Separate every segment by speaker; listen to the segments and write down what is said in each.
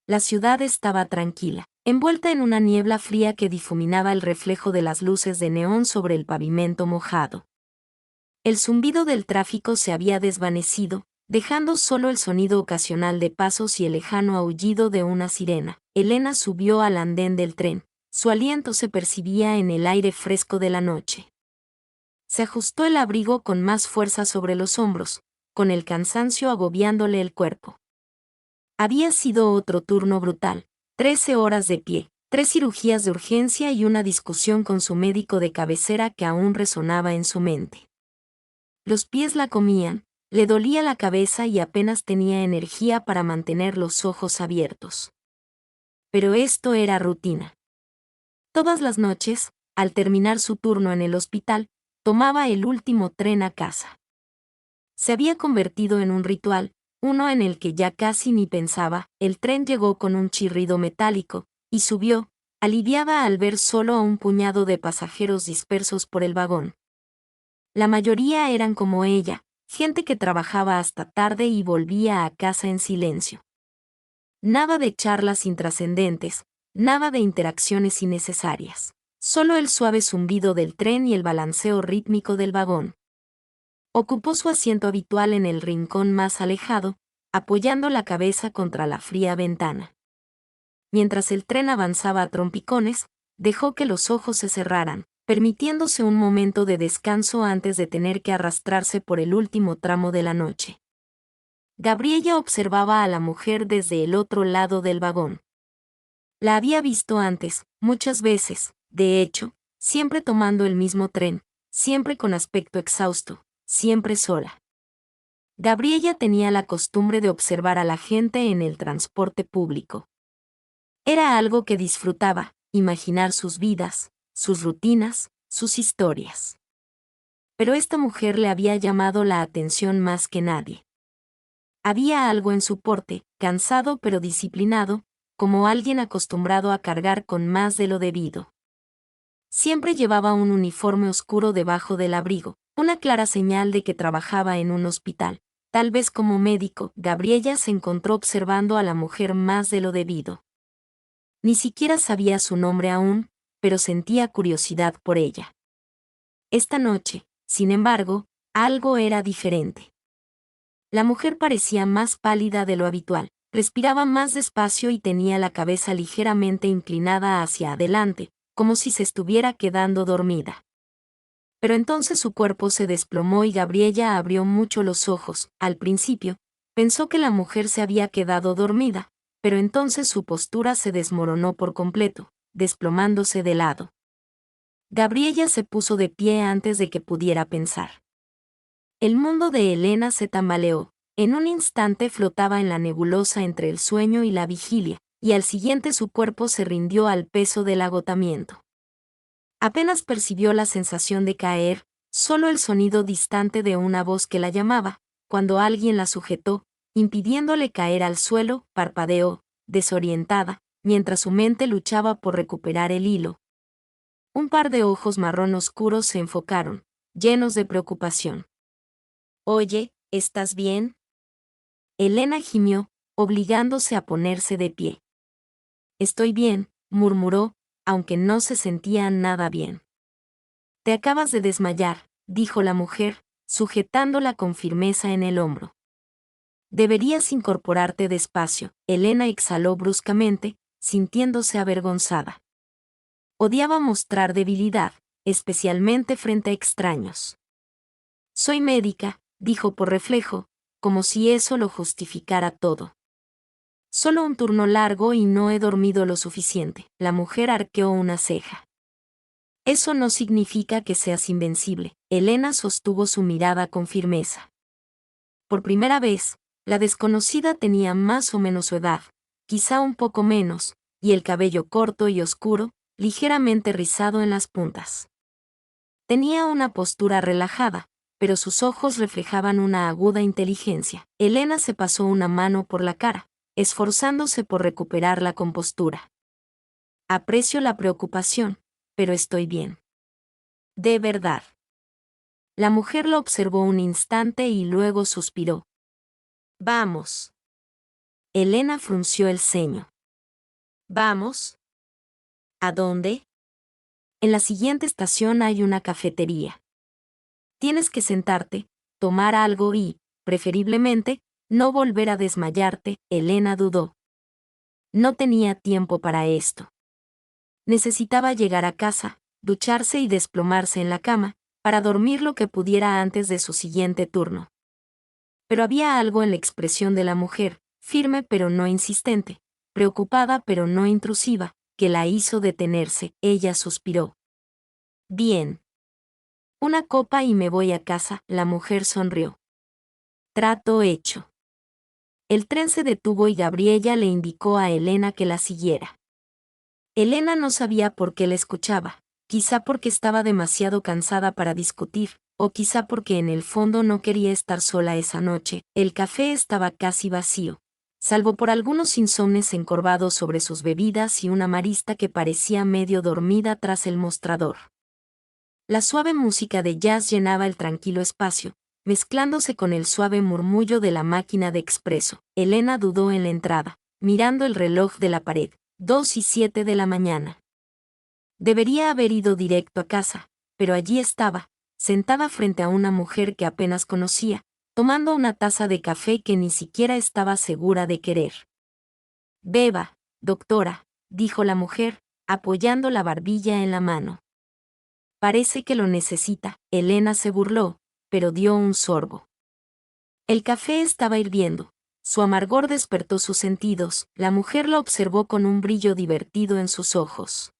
Speaker 1: La ciudad estaba tranquila, envuelta en una niebla fría que difuminaba el reflejo de las luces de neón sobre el pavimento mojado. El zumbido del tráfico se había desvanecido, dejando solo el sonido ocasional de pasos y el lejano aullido de una sirena. Elena subió al andén del tren. Su aliento se percibía en el aire fresco de la noche. Se ajustó el abrigo con más fuerza sobre los hombros, con el cansancio agobiándole el cuerpo. Había sido otro turno brutal, 13 horas de pie, 3 cirugías de urgencia y una discusión con su médico de cabecera que aún resonaba en su mente. Los pies la comían, le dolía la cabeza y apenas tenía energía para mantener los ojos abiertos. Pero esto era rutina. Todas las noches, al terminar su turno en el hospital, tomaba el último tren a casa. Se había convertido en un ritual, uno en el que ya casi ni pensaba. El tren llegó con un chirrido metálico, y subió, aliviada al ver solo a un puñado de pasajeros dispersos por el vagón. La mayoría eran como ella, gente que trabajaba hasta tarde y volvía a casa en silencio. Nada de charlas intrascendentes, nada de interacciones innecesarias. Solo el suave zumbido del tren y el balanceo rítmico del vagón. Ocupó su asiento habitual en el rincón más alejado, apoyando la cabeza contra la fría ventana. Mientras el tren avanzaba a trompicones, dejó que los ojos se cerraran, permitiéndose un momento de descanso antes de tener que arrastrarse por el último tramo de la noche. Gabriella observaba a la mujer desde el otro lado del vagón. La había visto antes, muchas veces, de hecho, siempre tomando el mismo tren, siempre con aspecto exhausto, siempre sola. Gabriella tenía la costumbre de observar a la gente en el transporte público. Era algo que disfrutaba, imaginar sus vidas, sus rutinas, sus historias. Pero esta mujer le había llamado la atención más que nadie. Había algo en su porte, cansado pero disciplinado, como alguien acostumbrado a cargar con más de lo debido. Siempre llevaba un uniforme oscuro debajo del abrigo, una clara señal de que trabajaba en un hospital. Tal vez como médico, Gabriella se encontró observando a la mujer más de lo debido. Ni siquiera sabía su nombre aún, pero sentía curiosidad por ella. Esta noche, sin embargo, algo era diferente. La mujer parecía más pálida de lo habitual, respiraba más despacio y tenía la cabeza ligeramente inclinada hacia adelante, como si se estuviera quedando dormida. Pero entonces su cuerpo se desplomó y Gabriella abrió mucho los ojos. Al principio, pensó que la mujer se había quedado dormida, pero entonces su postura se desmoronó por completo, desplomándose de lado. Gabriella se puso de pie antes de que pudiera pensar. El mundo de Elena se tambaleó. En un instante flotaba en la nebulosa entre el sueño y la vigilia, y al siguiente su cuerpo se rindió al peso del agotamiento. Apenas percibió la sensación de caer, solo el sonido distante de una voz que la llamaba, cuando alguien la sujetó, impidiéndole caer al suelo. Parpadeó, desorientada, mientras su mente luchaba por recuperar el hilo. Un par de ojos marrón oscuros se enfocaron, llenos de preocupación. «Oye, ¿estás bien?». Elena gimió, obligándose a ponerse de pie. «Estoy bien», murmuró, aunque no se sentía nada bien. «Te acabas de desmayar», dijo la mujer, sujetándola con firmeza en el hombro. «Deberías incorporarte despacio», Elena exhaló bruscamente, sintiéndose avergonzada. Odiaba mostrar debilidad, especialmente frente a extraños. «Soy médica», dijo por reflejo, como si eso lo justificara todo. «Solo un turno largo y no he dormido lo suficiente». La mujer arqueó una ceja. «Eso no significa que seas invencible», Elena sostuvo su mirada con firmeza. Por primera vez, la desconocida tenía más o menos su edad, quizá un poco menos, y el cabello corto y oscuro, ligeramente rizado en las puntas. Tenía una postura relajada, pero sus ojos reflejaban una aguda inteligencia. Elena se pasó una mano por la cara, esforzándose por recuperar la compostura. «Aprecio la preocupación, pero estoy bien. De verdad». La mujer lo observó un instante y luego suspiró. «Vamos». Elena frunció el ceño. Vamos. ¿A dónde? En la siguiente estación hay una cafetería. Tienes que sentarte, tomar algo y, preferiblemente, no volver a desmayarte. Elena dudó. No tenía tiempo para esto. Necesitaba llegar a casa, ducharse y desplomarse en la cama, para dormir lo que pudiera antes de su siguiente turno. Pero había algo en la expresión de la mujer, firme pero no insistente, preocupada pero no intrusiva, que la hizo detenerse. Ella suspiró. Bien. Una copa y me voy a casa. La mujer sonrió. Trato hecho. El tren se detuvo y Gabriella le indicó a Elena que la siguiera. Elena no sabía por qué la escuchaba, quizá porque estaba demasiado cansada para discutir, o quizá porque en el fondo no quería estar sola esa noche. El café estaba casi vacío, salvo por algunos insomnes encorvados sobre sus bebidas y una marista que parecía medio dormida tras el mostrador. La suave música de jazz llenaba el tranquilo espacio, mezclándose con el suave murmullo de la máquina de expreso. Elena dudó en la entrada, mirando el reloj de la pared. 2:07 de la mañana. Debería haber ido directo a casa, pero allí estaba, sentada frente a una mujer que apenas conocía, tomando una taza de café que ni siquiera estaba segura de querer. Beba, doctora, dijo la mujer, apoyando la barbilla en la mano. Parece que lo necesita. Elena se burló, pero dio un sorbo. El café estaba hirviendo. Su amargor despertó sus sentidos. La mujer la observó con un brillo divertido en sus ojos.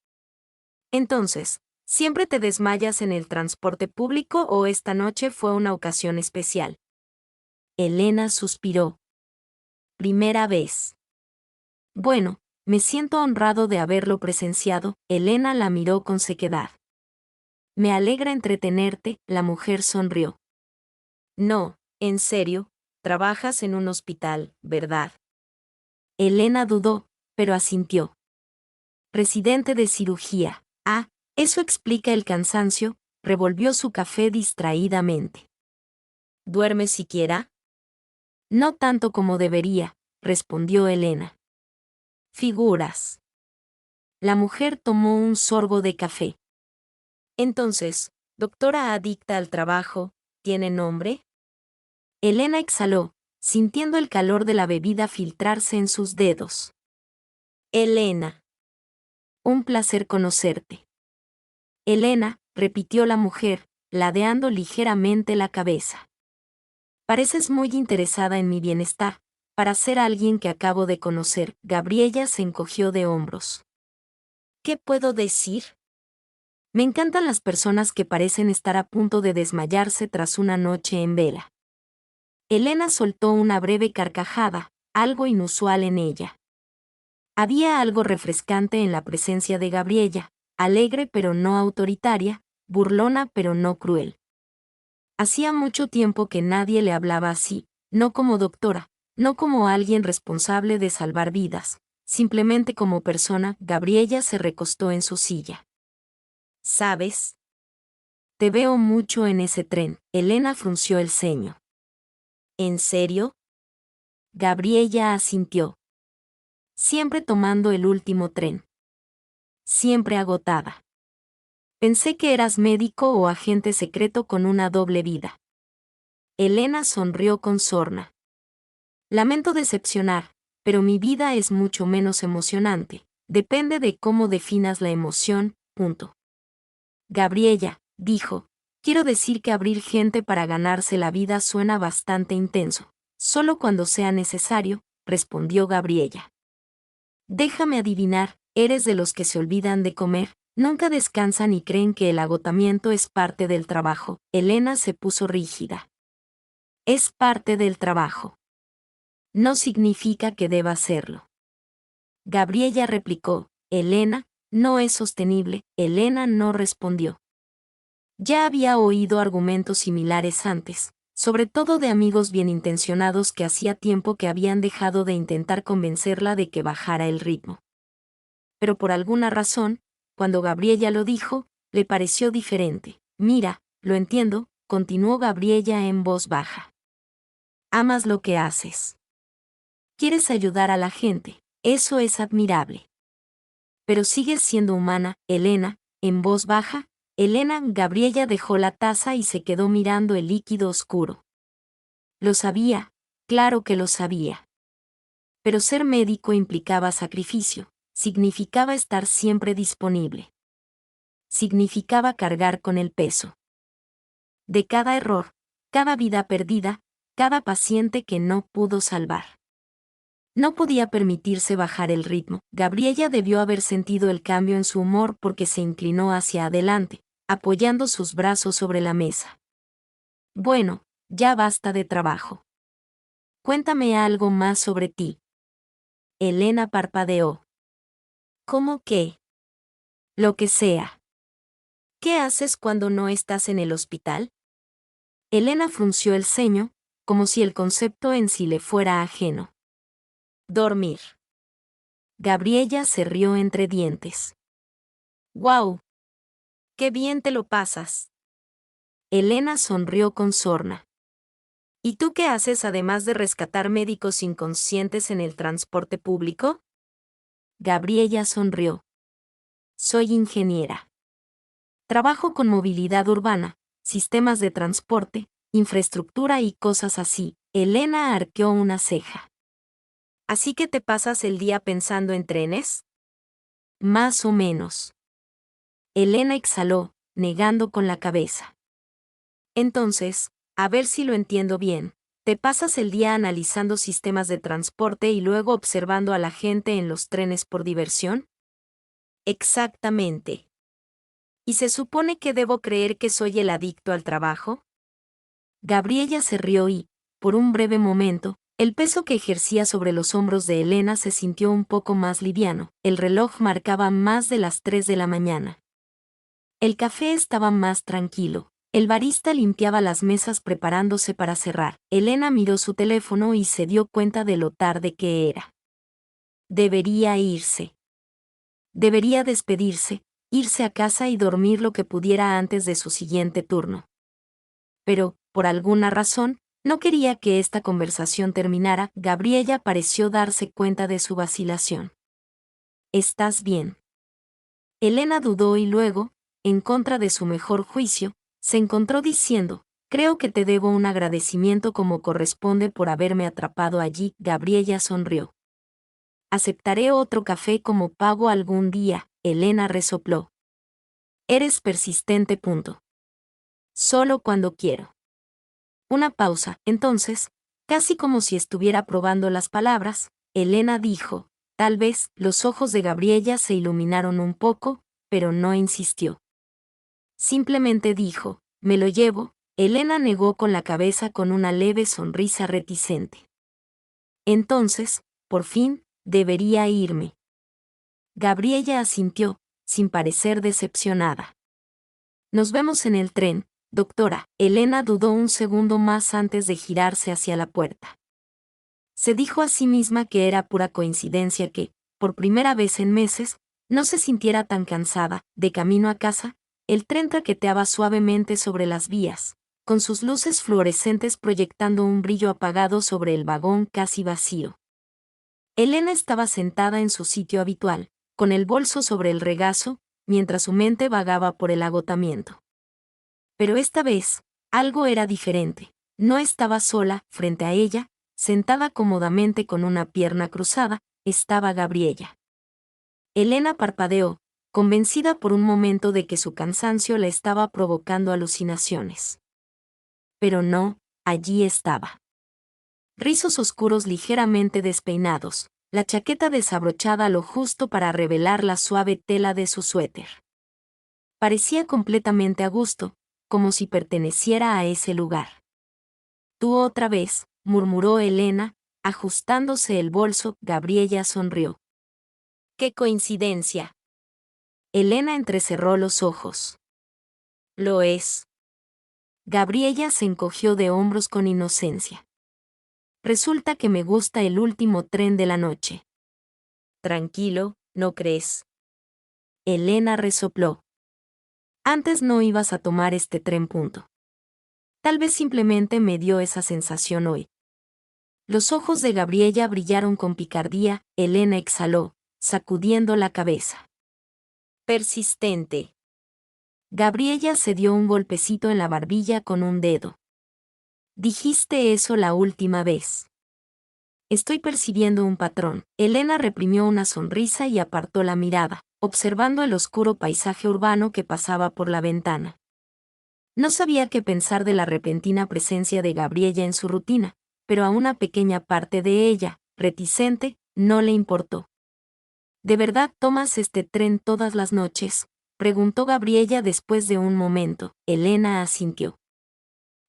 Speaker 1: Entonces, ¿siempre te desmayas en el transporte público o esta noche fue una ocasión especial? Elena suspiró. Primera vez. Bueno, me siento honrado de haberlo presenciado. Elena la miró con sequedad. Me alegra entretenerte. La mujer sonrió. No, en serio, trabajas en un hospital, ¿verdad? Elena dudó, pero asintió. Residente de cirugía. Ah, eso explica el cansancio. Revolvió su café distraídamente. ¿Duermes siquiera? No tanto como debería, respondió Elena. Figuras. La mujer tomó un sorbo de café. Entonces, doctora adicta al trabajo, ¿tiene nombre? Elena exhaló, sintiendo el calor de la bebida filtrarse en sus dedos. Elena. Un placer conocerte. Elena, repitió la mujer, ladeando ligeramente la cabeza. Pareces muy interesada en mi bienestar, para ser alguien que acabo de conocer. Gabriella se encogió de hombros. ¿Qué puedo decir? Me encantan las personas que parecen estar a punto de desmayarse tras una noche en vela. Elena soltó una breve carcajada, algo inusual en ella. Había algo refrescante en la presencia de Gabriella, alegre pero no autoritaria, burlona pero no cruel. Hacía mucho tiempo que nadie le hablaba así, no como doctora, no como alguien responsable de salvar vidas, simplemente como persona. Gabriella se recostó en su silla. ¿Sabes? Te veo mucho en ese tren. Elena frunció el ceño. ¿En serio? Gabriella asintió. Siempre tomando el último tren. Siempre agotada. Pensé que eras médico o agente secreto con una doble vida. Elena sonrió con sorna. Lamento decepcionar, pero mi vida es mucho menos emocionante. Depende de cómo definas la emoción. Punto. Gabriella, dijo, quiero decir que abrir gente para ganarse la vida suena bastante intenso. Solo cuando sea necesario, respondió Gabriella. Déjame adivinar, eres de los que se olvidan de comer, nunca descansan y creen que el agotamiento es parte del trabajo. Elena se puso rígida. Es parte del trabajo. No significa que deba serlo. Gabriella replicó, Elena, no es sostenible. Elena no respondió. Ya había oído argumentos similares antes, sobre todo de amigos bien intencionados que hacía tiempo que habían dejado de intentar convencerla de que bajara el ritmo. Pero por alguna razón, cuando Gabriella lo dijo, le pareció diferente. Mira, lo entiendo, continuó Gabriella en voz baja. Amas lo que haces. Quieres ayudar a la gente, eso es admirable. Pero sigues siendo humana, Elena, en voz baja. Elena. Gabriella dejó la taza y se quedó mirando el líquido oscuro. Lo sabía, claro que lo sabía. Pero ser médico implicaba sacrificio, significaba estar siempre disponible. Significaba cargar con el peso de cada error, cada vida perdida, cada paciente que no pudo salvar. No podía permitirse bajar el ritmo. Gabriella debió haber sentido el cambio en su humor porque se inclinó hacia adelante, apoyando sus brazos sobre la mesa. Bueno, ya basta de trabajo. Cuéntame algo más sobre ti. Elena parpadeó. ¿Cómo qué? Lo que sea. ¿Qué haces cuando no estás en el hospital? Elena frunció el ceño, como si el concepto en sí le fuera ajeno. Dormir. Gabriella se rió entre dientes. ¡Guau! ¡Qué bien te lo pasas! Elena sonrió con sorna. ¿Y tú qué haces además de rescatar médicos inconscientes en el transporte público? Gabriella sonrió. Soy ingeniera. Trabajo con movilidad urbana, sistemas de transporte, infraestructura y cosas así. Elena arqueó una ceja. ¿Así que te pasas el día pensando en trenes? Más o menos. Elena exhaló, negando con la cabeza. Entonces, a ver si lo entiendo bien, ¿te pasas el día analizando sistemas de transporte y luego observando a la gente en los trenes por diversión? Exactamente. ¿Y se supone que debo creer que soy el adicto al trabajo? Gabriella se rió y, por un breve momento, el peso que ejercía sobre los hombros de Elena se sintió un poco más liviano. El reloj marcaba más de las 3 de la mañana. El café estaba más tranquilo. El barista limpiaba las mesas preparándose para cerrar. Elena miró su teléfono y se dio cuenta de lo tarde que era. Debería irse. Debería despedirse, irse a casa y dormir lo que pudiera antes de su siguiente turno. Pero, por alguna razón, no quería que esta conversación terminara. Gabriella pareció darse cuenta de su vacilación. ¿Estás bien? Elena dudó y luego, en contra de su mejor juicio, se encontró diciendo, creo que te debo un agradecimiento como corresponde por haberme atrapado allí. Gabriella sonrió. Aceptaré otro café como pago algún día, Elena resopló. Eres persistente. Punto. Solo cuando quiero. Una pausa. Entonces, casi como si estuviera probando las palabras, Elena dijo, tal vez. Los ojos de Gabriella se iluminaron un poco, pero no insistió. Simplemente dijo, me lo llevo. Elena negó con la cabeza con una leve sonrisa reticente. Entonces, por fin, debería irme. Gabriella asintió, sin parecer decepcionada. Nos vemos en el tren, doctora. Elena dudó un segundo más antes de girarse hacia la puerta. Se dijo a sí misma que era pura coincidencia que, por primera vez en meses, no se sintiera tan cansada. De camino a casa, el tren traqueteaba suavemente sobre las vías, con sus luces fluorescentes proyectando un brillo apagado sobre el vagón casi vacío. Elena estaba sentada en su sitio habitual, con el bolso sobre el regazo, mientras su mente vagaba por el agotamiento. Pero esta vez, algo era diferente. No estaba sola, frente a ella, sentada cómodamente con una pierna cruzada, estaba Gabriella. Elena parpadeó, convencida por un momento de que su cansancio le estaba provocando alucinaciones. Pero no, allí estaba. Rizos oscuros ligeramente despeinados, la chaqueta desabrochada lo justo para revelar la suave tela de su suéter. Parecía completamente a gusto, como si perteneciera a ese lugar. Tú otra vez, murmuró Elena, ajustándose el bolso. Gabriella sonrió. ¡Qué coincidencia! Elena entrecerró los ojos. Lo es. Gabriella se encogió de hombros con inocencia. Resulta que me gusta el último tren de la noche. Tranquilo, ¿no crees? Elena resopló. Antes no ibas a tomar este tren. Punto. Tal vez simplemente me dio esa sensación hoy. Los ojos de Gabriella brillaron con picardía. Elena exhaló, sacudiendo la cabeza. persistente. Gabriella se dio un golpecito en la barbilla con un dedo. Dijiste eso la última vez. Estoy percibiendo un patrón. Elena reprimió una sonrisa y apartó la mirada, observando el oscuro paisaje urbano que pasaba por la ventana. No sabía qué pensar de la repentina presencia de Gabriella en su rutina, pero a una pequeña parte de ella, reticente, no le importó. ¿De verdad tomas este tren todas las noches?, preguntó Gabriella después de un momento. Elena asintió.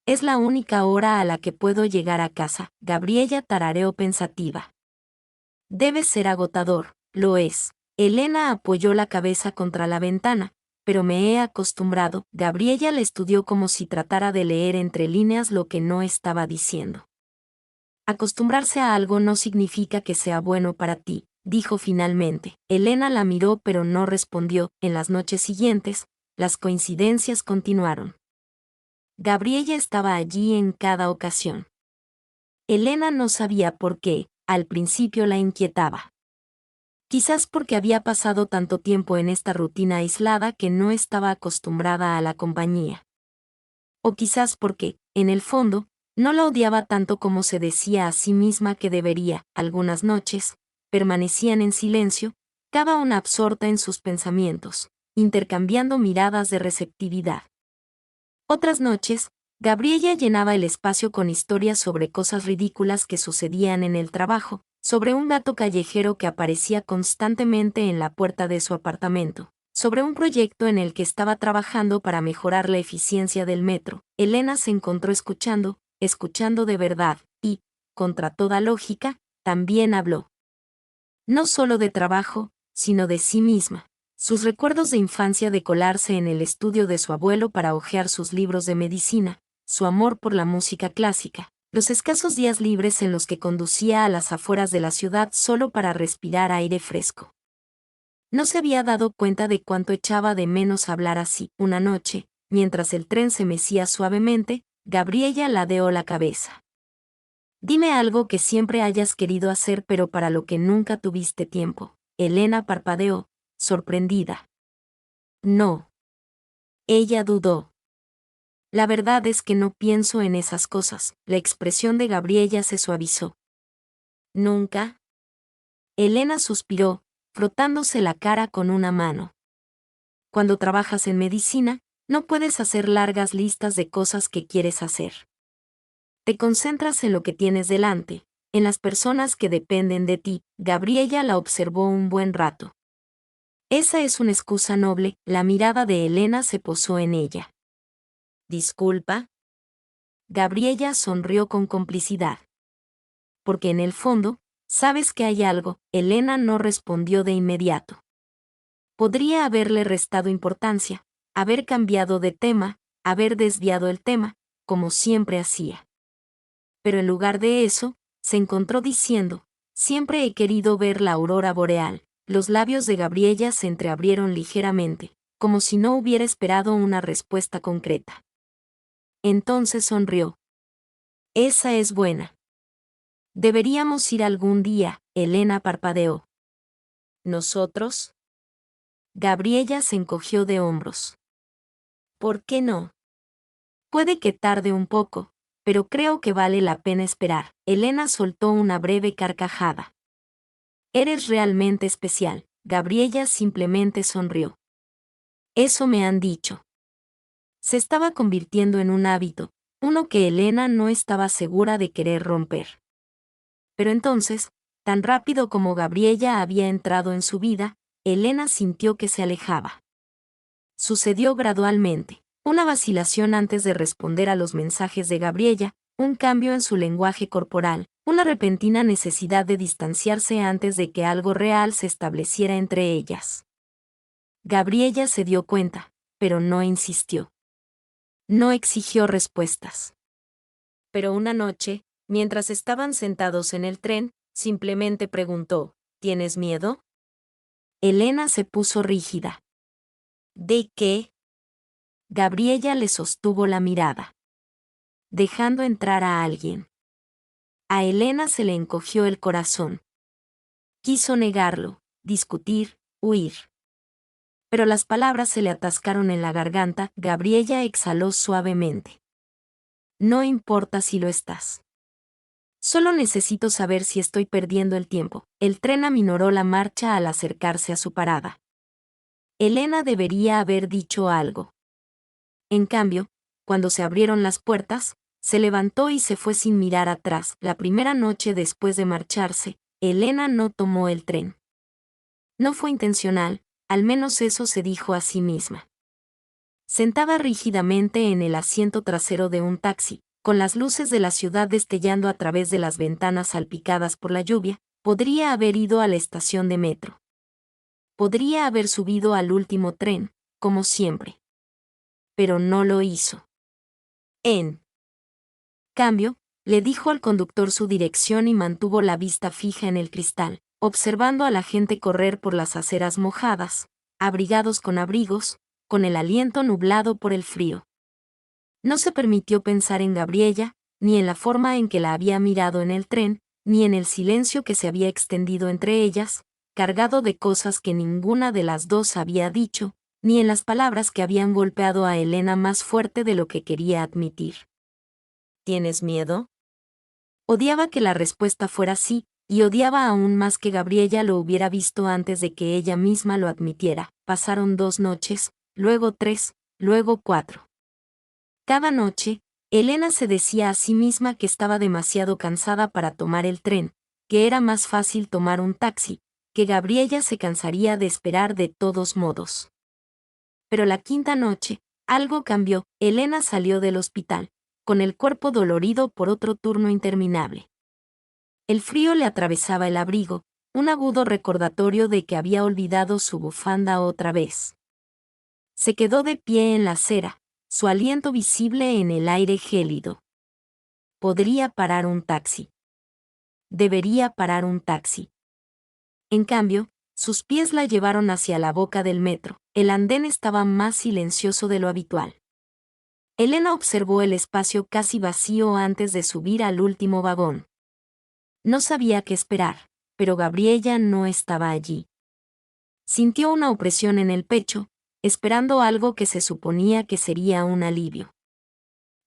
Speaker 1: Es la única hora a la que puedo llegar a casa, Gabriella tarareó pensativa. Debe ser agotador, lo es. Elena apoyó la cabeza contra la ventana, pero me he acostumbrado. Gabriella le estudió como si tratara de leer entre líneas lo que no estaba diciendo. Acostumbrarse a algo no significa que sea bueno para ti, dijo finalmente. Elena la miró pero no respondió. En las noches siguientes, las coincidencias continuaron. Gabriella estaba allí en cada ocasión. Elena no sabía por qué, al principio la inquietaba. Quizás porque había pasado tanto tiempo en esta rutina aislada que no estaba acostumbrada a la compañía. O quizás porque, en el fondo, no la odiaba tanto como se decía a sí misma que debería. Algunas noches, permanecían en silencio, cada una absorta en sus pensamientos, intercambiando miradas de receptividad. Otras noches, Gabriella llenaba el espacio con historias sobre cosas ridículas que sucedían en el trabajo, sobre un gato callejero que aparecía constantemente en la puerta de su apartamento, sobre un proyecto en el que estaba trabajando para mejorar la eficiencia del metro. Elena se encontró escuchando de verdad, y, contra toda lógica, también habló. No solo de trabajo, sino de sí misma. Sus recuerdos de infancia de colarse en el estudio de su abuelo para hojear sus libros de medicina, su amor por la música clásica, los escasos días libres en los que conducía a las afueras de la ciudad solo para respirar aire fresco. No se había dado cuenta de cuánto echaba de menos hablar así. Una noche, mientras el tren se mecía suavemente, Gabriella ladeó la cabeza. Dime algo que siempre hayas querido hacer pero para lo que nunca tuviste tiempo. Elena parpadeó, sorprendida. No. Ella dudó. La verdad es que no pienso en esas cosas. La expresión de Gabriella se suavizó. ¿Nunca? Elena suspiró, frotándose la cara con una mano. Cuando trabajas en medicina, no puedes hacer largas listas de cosas que quieres hacer. Te concentras en lo que tienes delante, en las personas que dependen de ti. Gabriella la observó un buen rato. Esa es una excusa noble. La mirada de Elena se posó en ella. ¿Disculpa? Gabriella sonrió con complicidad. Porque en el fondo, sabes que hay algo. Elena no respondió de inmediato. Podría haberle restado importancia, haber cambiado de tema, haber desviado el tema, como siempre hacía. Pero en lugar de eso, se encontró diciendo, siempre he querido ver la aurora boreal. Los labios de Gabriella se entreabrieron ligeramente, como si no hubiera esperado una respuesta concreta. Entonces sonrió. Esa es buena. Deberíamos ir algún día, Elena parpadeó. ¿Nosotros? Gabriella se encogió de hombros. ¿Por qué no? Puede que tarde un poco, pero creo que vale la pena esperar. Elena soltó una breve carcajada. Eres realmente especial. Gabriella simplemente sonrió. Eso me han dicho. Se estaba convirtiendo en un hábito, uno que Elena no estaba segura de querer romper. Pero entonces, tan rápido como Gabriella había entrado en su vida, Elena sintió que se alejaba. Sucedió gradualmente. Una vacilación antes de responder a los mensajes de Gabriella, un cambio en su lenguaje corporal, una repentina necesidad de distanciarse antes de que algo real se estableciera entre ellas. Gabriella se dio cuenta, pero no insistió. No exigió respuestas. Pero una noche, mientras estaban sentados en el tren, simplemente preguntó, ¿tienes miedo? Elena se puso rígida. ¿De qué? Gabriella le sostuvo la mirada. Dejando entrar a alguien. A Elena se le encogió el corazón. Quiso negarlo, discutir, huir. Pero las palabras se le atascaron en la garganta. Gabriella exhaló suavemente. No importa si lo estás. Solo necesito saber si estoy perdiendo el tiempo. El tren aminoró la marcha al acercarse a su parada. Elena debería haber dicho algo. En cambio, cuando se abrieron las puertas, se levantó y se fue sin mirar atrás. La primera noche después de marcharse, Elena no tomó el tren. No fue intencional, al menos eso se dijo a sí misma. Sentada rígidamente en el asiento trasero de un taxi, con las luces de la ciudad destellando a través de las ventanas salpicadas por la lluvia, podría haber ido a la estación de metro. Podría haber subido al último tren, como siempre. Pero no lo hizo. En cambio, le dijo al conductor su dirección y mantuvo la vista fija en el cristal, observando a la gente correr por las aceras mojadas, abrigados con abrigos, con el aliento nublado por el frío. No se permitió pensar en Gabriella, ni en la forma en que la había mirado en el tren, ni en el silencio que se había extendido entre ellas, cargado de cosas que ninguna de las dos había dicho, ni en las palabras que habían golpeado a Elena más fuerte de lo que quería admitir. ¿Tienes miedo? Odiaba que la respuesta fuera sí, y odiaba aún más que Gabriella lo hubiera visto antes de que ella misma lo admitiera. Pasaron 2 noches, luego 3, luego 4. Cada noche, Elena se decía a sí misma que estaba demasiado cansada para tomar el tren, que era más fácil tomar un taxi, que Gabriella se cansaría de esperar de todos modos. Pero la quinta noche, algo cambió. Elena salió del hospital, con el cuerpo dolorido por otro turno interminable. El frío le atravesaba el abrigo, un agudo recordatorio de que había olvidado su bufanda otra vez. Se quedó de pie en la acera, su aliento visible en el aire gélido. Podría parar un taxi. Debería parar un taxi. En cambio, sus pies la llevaron hacia la boca del metro. El andén estaba más silencioso de lo habitual. Elena observó el espacio casi vacío antes de subir al último vagón. No sabía qué esperar, pero Gabriella no estaba allí. Sintió una opresión en el pecho, esperando algo que se suponía que sería un alivio.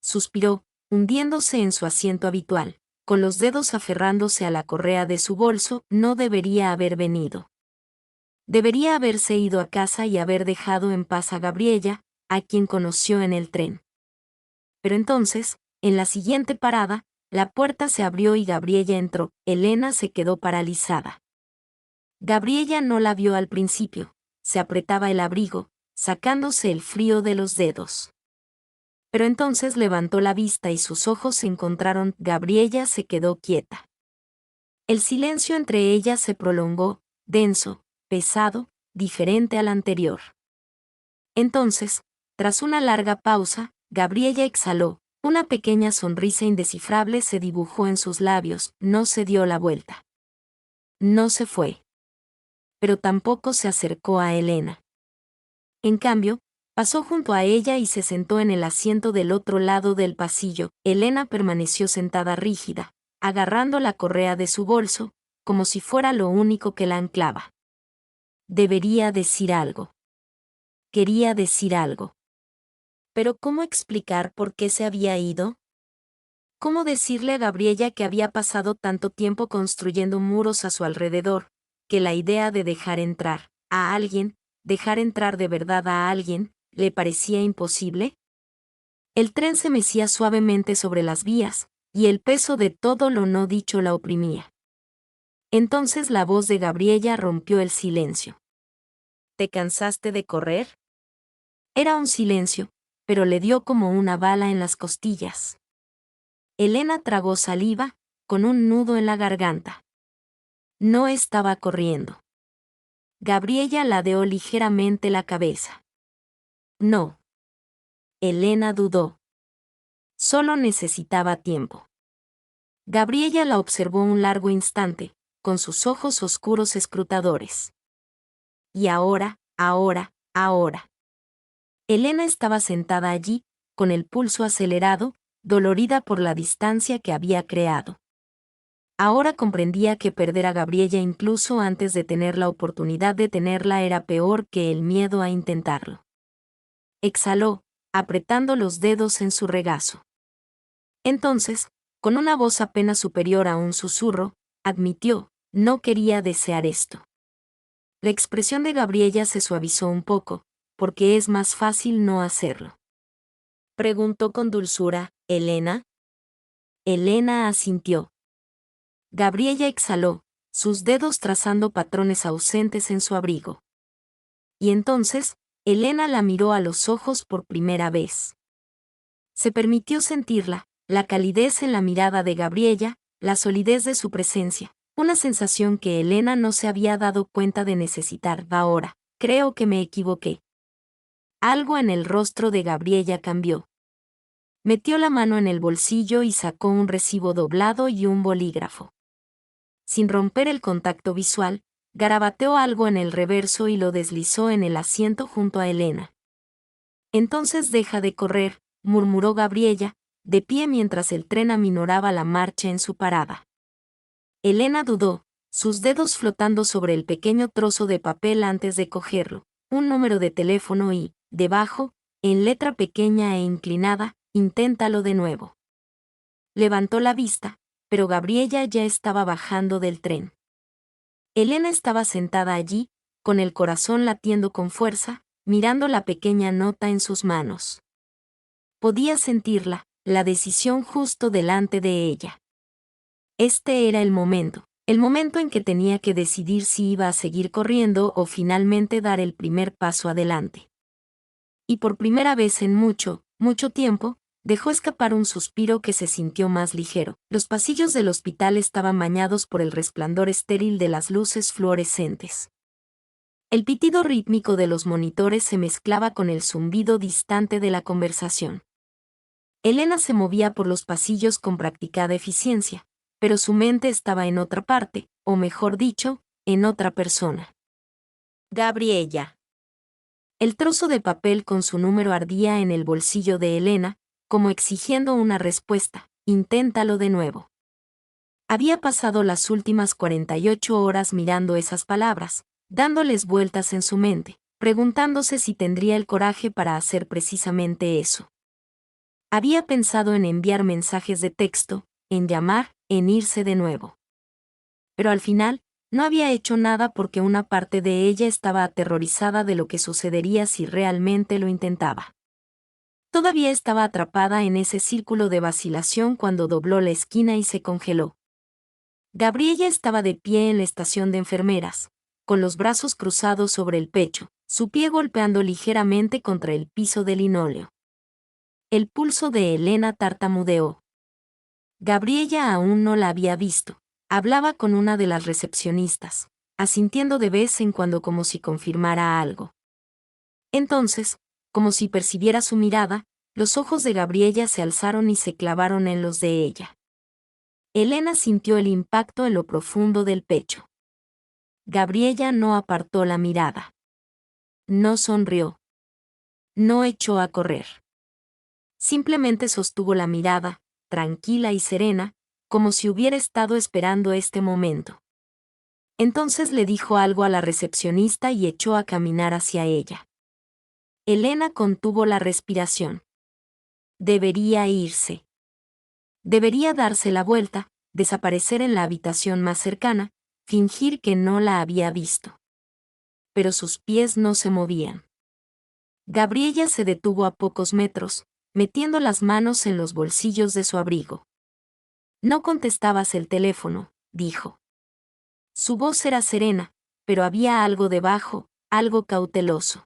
Speaker 1: Suspiró, hundiéndose en su asiento habitual, con los dedos aferrándose a la correa de su bolso. No debería haber venido. Debería haberse ido a casa y haber dejado en paz a Gabriella, a quien conoció en el tren. Pero entonces, en la siguiente parada, la puerta se abrió y Gabriella entró. Elena se quedó paralizada. Gabriella no la vio al principio, se apretaba el abrigo, sacándose el frío de los dedos. Pero entonces levantó la vista y sus ojos se encontraron. Gabriella se quedó quieta. El silencio entre ellas se prolongó, denso, pesado, diferente al anterior. Entonces, tras una larga pausa, Gabriella exhaló, una pequeña sonrisa indescifrable se dibujó en sus labios. No se dio la vuelta. No se fue. Pero tampoco se acercó a Elena. En cambio, pasó junto a ella y se sentó en el asiento del otro lado del pasillo. Elena permaneció sentada rígida, agarrando la correa de su bolso, como si fuera lo único que la anclaba. Debería decir algo. Quería decir algo. Pero ¿cómo explicar por qué se había ido? ¿Cómo decirle a Gabriella que había pasado tanto tiempo construyendo muros a su alrededor, que la idea de dejar entrar a alguien, dejar entrar de verdad a alguien, le parecía imposible? El tren se mecía suavemente sobre las vías, y el peso de todo lo no dicho la oprimía. Entonces la voz de Gabriella rompió el silencio. ¿Te cansaste de correr? Era un silencio, pero le dio como una bala en las costillas. Elena tragó saliva, con un nudo en la garganta. No estaba corriendo. Gabriella ladeó ligeramente la cabeza. No. Elena dudó. Solo necesitaba tiempo. Gabriella la observó un largo instante, con sus ojos oscuros escrutadores. Y ahora. Elena estaba sentada allí, con el pulso acelerado, dolorida por la distancia que había creado. Ahora comprendía que perder a Gabriella incluso antes de tener la oportunidad de tenerla era peor que el miedo a intentarlo. Exhaló, apretando los dedos en su regazo. Entonces, con una voz apenas superior a un susurro, admitió, no quería desear esto. La expresión de Gabriella se suavizó un poco, porque es más fácil no hacerlo. Preguntó con dulzura, ¿Elena? Elena asintió. Gabriella exhaló, sus dedos trazando patrones ausentes en su abrigo. Y entonces, Elena la miró a los ojos por primera vez. Se permitió sentirla, la calidez en la mirada de Gabriella, la solidez de su presencia, una sensación que Elena no se había dado cuenta de necesitar. Ahora, creo que me equivoqué. Algo en el rostro de Gabriella cambió. Metió la mano en el bolsillo y sacó un recibo doblado y un bolígrafo. Sin romper el contacto visual, garabateó algo en el reverso y lo deslizó en el asiento junto a Elena. Entonces deja de correr, murmuró Gabriella, de pie mientras el tren aminoraba la marcha en su parada. Elena dudó, sus dedos flotando sobre el pequeño trozo de papel antes de cogerlo, un número de teléfono y, debajo, en letra pequeña e inclinada, inténtalo de nuevo. Levantó la vista, pero Gabriella ya estaba bajando del tren. Elena estaba sentada allí, con el corazón latiendo con fuerza, mirando la pequeña nota en sus manos. Podía sentirla, la decisión justo delante de ella. Este era el momento en que tenía que decidir si iba a seguir corriendo o finalmente dar el primer paso adelante. Y por primera vez en mucho, mucho tiempo, dejó escapar un suspiro que se sintió más ligero. Los pasillos del hospital estaban bañados por el resplandor estéril de las luces fluorescentes. El pitido rítmico de los monitores se mezclaba con el zumbido distante de la conversación. Elena se movía por los pasillos con practicada eficiencia, pero su mente estaba en otra parte, o mejor dicho, en otra persona. Gabriella. El trozo de papel con su número ardía en el bolsillo de Elena, como exigiendo una respuesta. Inténtalo de nuevo. Había pasado las últimas 48 horas mirando esas palabras, dándoles vueltas en su mente, preguntándose si tendría el coraje para hacer precisamente eso. Había pensado en enviar mensajes de texto, en llamar, en irse de nuevo. Pero al final, no había hecho nada porque una parte de ella estaba aterrorizada de lo que sucedería si realmente lo intentaba. Todavía estaba atrapada en ese círculo de vacilación cuando dobló la esquina y se congeló. Gabriella estaba de pie en la estación de enfermeras, con los brazos cruzados sobre el pecho, su pie golpeando ligeramente contra el piso de linóleo. El pulso de Elena tartamudeó. Gabriella aún no la había visto. Hablaba con una de las recepcionistas, asintiendo de vez en cuando como si confirmara algo. Entonces, como si percibiera su mirada, los ojos de Gabriella se alzaron y se clavaron en los de ella. Elena sintió el impacto en lo profundo del pecho. Gabriella no apartó la mirada. No sonrió. No echó a correr. Simplemente sostuvo la mirada, tranquila y serena, como si hubiera estado esperando este momento. Entonces le dijo algo a la recepcionista y echó a caminar hacia ella. Elena contuvo la respiración. Debería irse. Debería darse la vuelta, desaparecer en la habitación más cercana, fingir que no la había visto. Pero sus pies no se movían. Gabriella se detuvo a pocos metros, metiendo las manos en los bolsillos de su abrigo. No contestabas el teléfono, dijo. Su voz era serena, pero había algo debajo, algo cauteloso.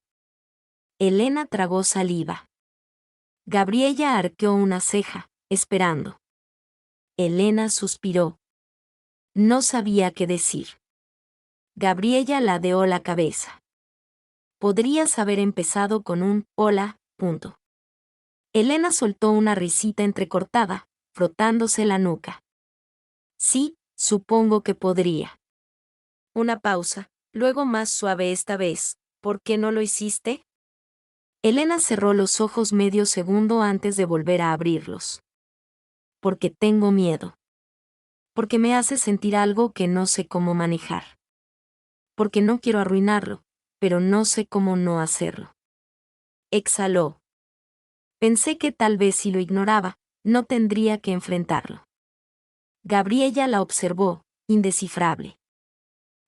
Speaker 1: Elena tragó saliva. Gabriella arqueó una ceja, esperando. Elena suspiró. No sabía qué decir. Gabriella ladeó la cabeza. Podrías haber empezado con un hola, punto. Elena soltó una risita entrecortada, frotándose la nuca. Sí, supongo que podría. Una pausa, luego más suave esta vez. ¿Por qué no lo hiciste? Elena cerró los ojos medio segundo antes de volver a abrirlos. Porque tengo miedo. Porque me hace sentir algo que no sé cómo manejar. Porque no quiero arruinarlo, pero no sé cómo no hacerlo. Exhaló. Pensé que tal vez si lo ignoraba, no tendría que enfrentarlo. Gabriella la observó, indescifrable.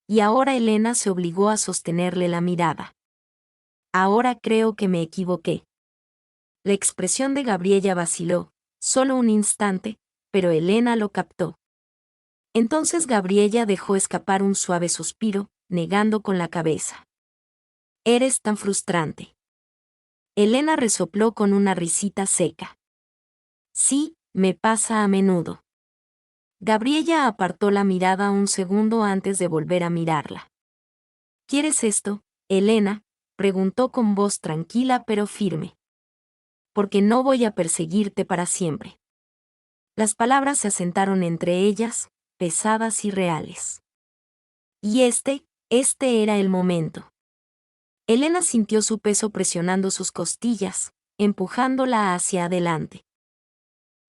Speaker 1: Y ahora Elena se obligó a sostenerle la mirada. Ahora creo que me equivoqué. La expresión de Gabriella vaciló, solo un instante, pero Elena lo captó. Entonces Gabriella dejó escapar un suave suspiro, negando con la cabeza. Eres tan frustrante. Elena resopló con una risita seca. Sí, me pasa a menudo. Gabriella apartó la mirada un segundo antes de volver a mirarla. ¿Quieres esto, Elena?, preguntó con voz tranquila pero firme. Porque no voy a perseguirte para siempre. Las palabras se asentaron entre ellas, pesadas y reales. Y este era el momento. Elena sintió su peso presionando sus costillas, empujándola hacia adelante.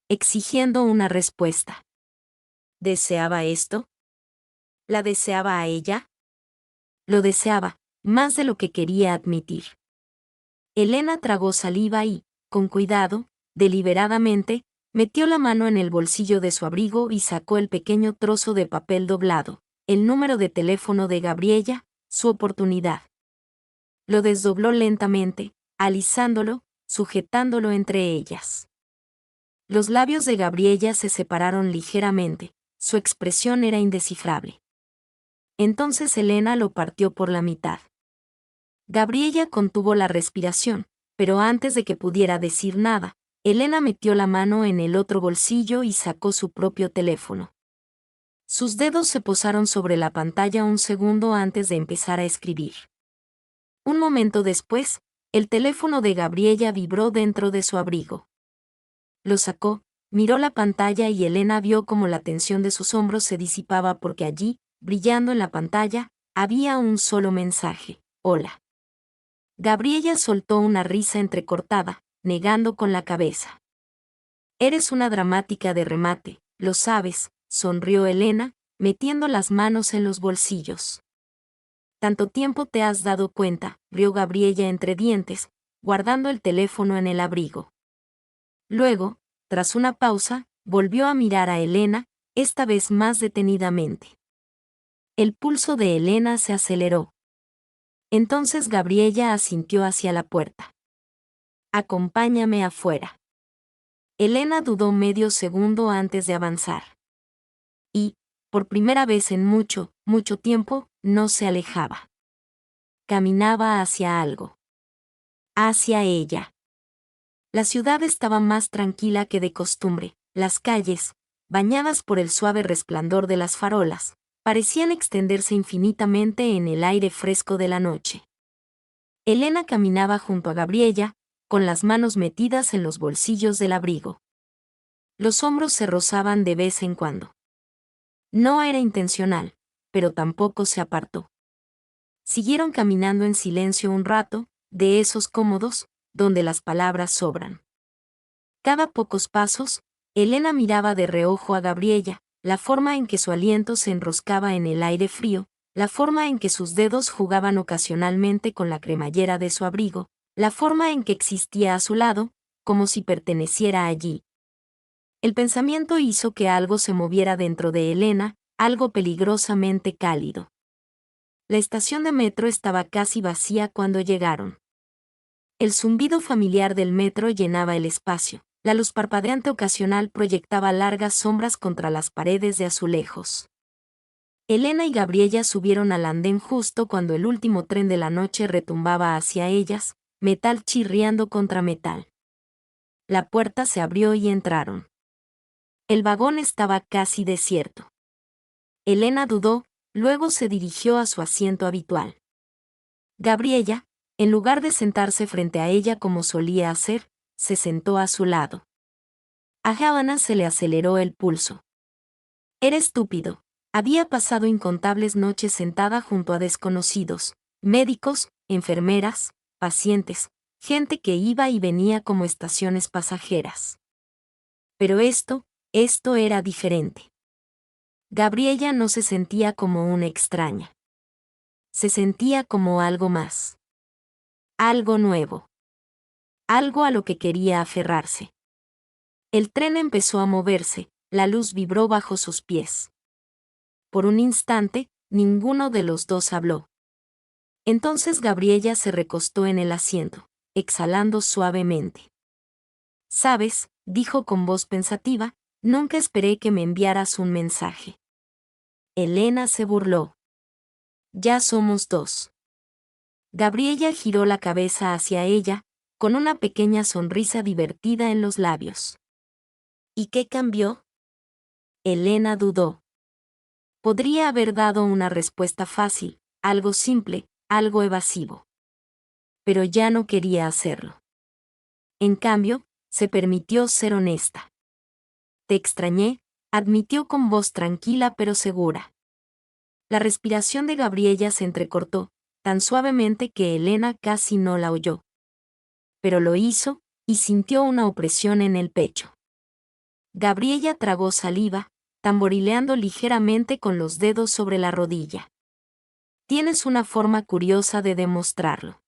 Speaker 1: Exigiendo una respuesta. ¿Deseaba esto? ¿La deseaba a ella? Lo deseaba, más de lo que quería admitir. Elena tragó saliva y, con cuidado, deliberadamente, metió la mano en el bolsillo de su abrigo y sacó el pequeño trozo de papel doblado, el número de teléfono de Gabriella, su oportunidad. Lo desdobló lentamente, alisándolo, sujetándolo entre ellas. Los labios de Gabriella se separaron ligeramente, su expresión era indescifrable. Entonces Elena lo partió por la mitad. Gabriella contuvo la respiración, pero antes de que pudiera decir nada, Elena metió la mano en el otro bolsillo y sacó su propio teléfono. Sus dedos se posaron sobre la pantalla un segundo antes de empezar a escribir. Un momento después, el teléfono de Gabriella vibró dentro de su abrigo. Lo sacó, miró la pantalla y Elena vio cómo la tensión de sus hombros se disipaba porque allí, brillando en la pantalla, había un solo mensaje: hola. Gabriella soltó una risa entrecortada, negando con la cabeza. Eres una dramática de remate, lo sabes, sonrió Elena, metiendo las manos en los bolsillos. Tanto tiempo te has dado cuenta, rió Gabriella entre dientes, guardando el teléfono en el abrigo. Luego, tras una pausa, volvió a mirar a Elena, esta vez más detenidamente. El pulso de Elena se aceleró. Entonces Gabriella asintió hacia la puerta. Acompáñame afuera. Elena dudó medio segundo antes de avanzar. Y, por primera vez en mucho, mucho tiempo, no se alejaba. Caminaba hacia algo. Hacia ella. La ciudad estaba más tranquila que de costumbre, las calles, bañadas por el suave resplandor de las farolas, parecían extenderse infinitamente en el aire fresco de la noche. Elena caminaba junto a Gabriella, con las manos metidas en los bolsillos del abrigo. Los hombros se rozaban de vez en cuando. No era intencional, pero tampoco se apartó. Siguieron caminando en silencio un rato, de esos cómodos, donde las palabras sobran. Cada pocos pasos, Elena miraba de reojo a Gabriella, la forma en que su aliento se enroscaba en el aire frío, la forma en que sus dedos jugaban ocasionalmente con la cremallera de su abrigo, la forma en que existía a su lado, como si perteneciera allí. El pensamiento hizo que algo se moviera dentro de Elena, algo peligrosamente cálido. La estación de metro estaba casi vacía cuando llegaron. El zumbido familiar del metro llenaba el espacio. La luz parpadeante ocasional proyectaba largas sombras contra las paredes de azulejos. Elena y Gabriella subieron al andén justo cuando el último tren de la noche retumbaba hacia ellas, metal chirriando contra metal. La puerta se abrió y entraron. El vagón estaba casi desierto. Elena dudó, luego se dirigió a su asiento habitual. Gabriella, en lugar de sentarse frente a ella como solía hacer, se sentó a su lado. A Helena se le aceleró el pulso. Era estúpido. Había pasado incontables noches sentada junto a desconocidos, médicos, enfermeras, pacientes, gente que iba y venía como estaciones pasajeras. Pero esto era diferente. Gabriella no se sentía como una extraña. Se sentía como algo más. Algo nuevo. Algo a lo que quería aferrarse. El tren empezó a moverse, la luz vibró bajo sus pies. Por un instante, ninguno de los dos habló. Entonces Gabriella se recostó en el asiento, exhalando suavemente. «Sabes», dijo con voz pensativa, «nunca esperé que me enviaras un mensaje». Elena se burló. «Ya somos dos». Gabriella giró la cabeza hacia ella, con una pequeña sonrisa divertida en los labios. «¿Y qué cambió?». Elena dudó. Podría haber dado una respuesta fácil, algo simple, algo evasivo. Pero ya no quería hacerlo. En cambio, se permitió ser honesta. «Te extrañé», admitió con voz tranquila pero segura. La respiración de Gabriella se entrecortó, tan suavemente que Elena casi no la oyó. Pero lo hizo, y sintió una opresión en el pecho. Gabriella tragó saliva, tamborileando ligeramente con los dedos sobre la rodilla. «Tienes una forma curiosa de demostrarlo».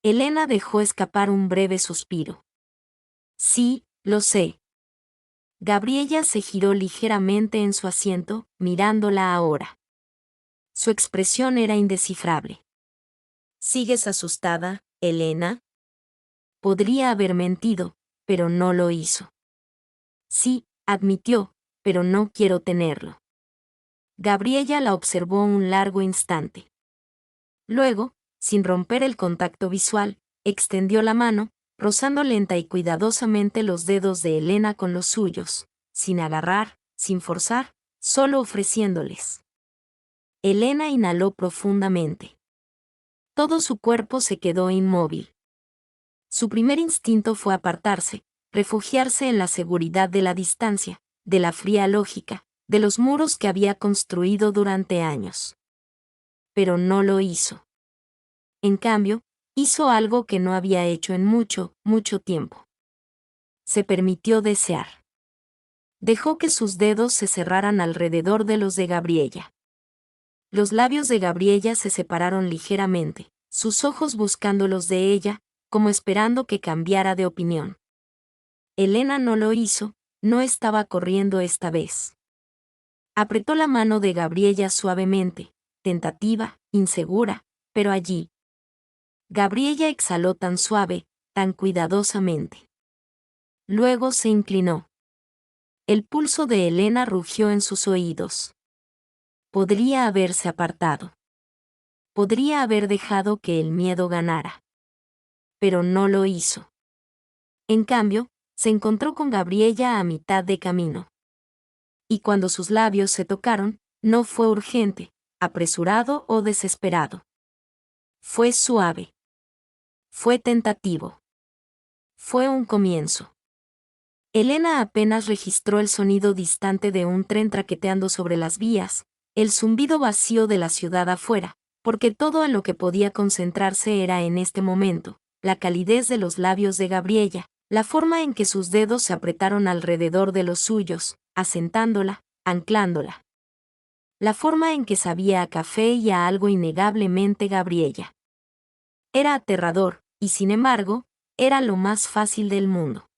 Speaker 1: Elena dejó escapar un breve suspiro. «Sí, lo sé». Gabriella se giró ligeramente en su asiento, mirándola ahora. Su expresión era indescifrable. «¿Sigues asustada, Elena?». Podría haber mentido, pero no lo hizo. «Sí», admitió, «pero no quiero tenerlo». Gabriella la observó un largo instante. Luego, sin romper el contacto visual, extendió la mano, rozando lenta y cuidadosamente los dedos de Elena con los suyos, sin agarrar, sin forzar, solo ofreciéndoles. Elena inhaló profundamente. Todo su cuerpo se quedó inmóvil. Su primer instinto fue apartarse, refugiarse en la seguridad de la distancia, de la fría lógica, de los muros que había construido durante años. Pero no lo hizo. En cambio, hizo algo que no había hecho en mucho, mucho tiempo. Se permitió desear. Dejó que sus dedos se cerraran alrededor de los de Gabriella. Los labios de Gabriella se separaron ligeramente, sus ojos buscando los de ella, como esperando que cambiara de opinión. Elena no lo hizo, no estaba corriendo esta vez. Apretó la mano de Gabriella suavemente, tentativa, insegura, pero allí. Gabriella exhaló tan suave, tan cuidadosamente. Luego se inclinó. El pulso de Elena rugió en sus oídos. Podría haberse apartado. Podría haber dejado que el miedo ganara. Pero no lo hizo. En cambio, se encontró con Gabriella a mitad de camino. Y cuando sus labios se tocaron, no fue urgente, apresurado o desesperado. Fue suave. Fue tentativo. Fue un comienzo. Elena apenas registró el sonido distante de un tren traqueteando sobre las vías, el zumbido vacío de la ciudad afuera, porque todo en lo que podía concentrarse era en este momento, la calidez de los labios de Gabriella, la forma en que sus dedos se apretaron alrededor de los suyos, asentándola, anclándola. La forma en que sabía a café y a algo innegablemente Gabriella. Era aterrador, y sin embargo, era lo más fácil del mundo.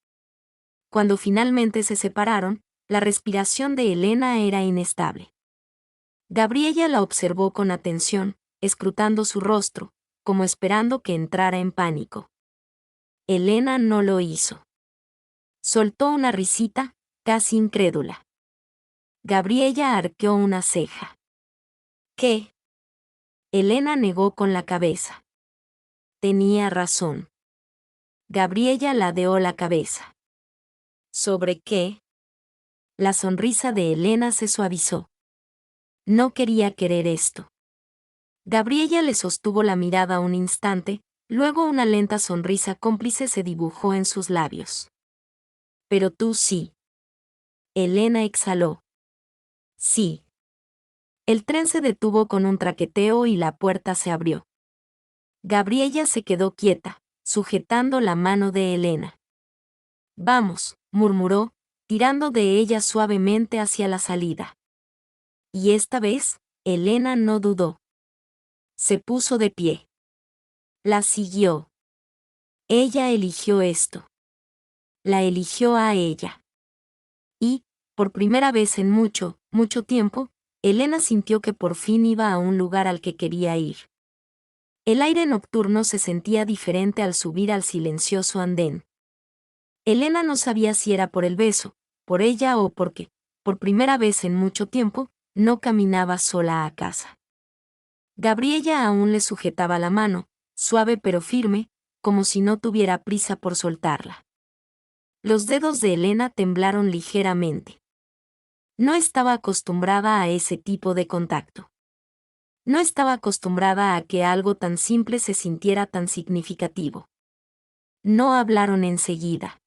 Speaker 1: Cuando finalmente se separaron, la respiración de Elena era inestable. Gabriella la observó con atención, escrutando su rostro, como esperando que entrara en pánico. Elena no lo hizo. Soltó una risita, casi incrédula. Gabriella arqueó una ceja. ¿Qué? Elena negó con la cabeza. Tenía razón. Gabriella ladeó la cabeza. ¿Sobre qué? La sonrisa de Elena se suavizó. No quería querer esto. Gabriella le sostuvo la mirada un instante, luego una lenta sonrisa cómplice se dibujó en sus labios. Pero tú sí. Elena exhaló. Sí. El tren se detuvo con un traqueteo y la puerta se abrió. Gabriella se quedó quieta, sujetando la mano de Elena. Vamos, murmuró, tirando de ella suavemente hacia la salida. Y esta vez, Elena no dudó. Se puso de pie. La siguió. Ella eligió esto. La eligió a ella. Y, por primera vez en mucho, mucho tiempo, Elena sintió que por fin iba a un lugar al que quería ir. El aire nocturno se sentía diferente al subir al silencioso andén. Elena no sabía si era por el beso, por ella o porque, por primera vez en mucho tiempo, no caminaba sola a casa. Gabriella aún le sujetaba la mano, suave pero firme, como si no tuviera prisa por soltarla. Los dedos de Elena temblaron ligeramente. No estaba acostumbrada a ese tipo de contacto. No estaba acostumbrada a que algo tan simple se sintiera tan significativo. No hablaron enseguida.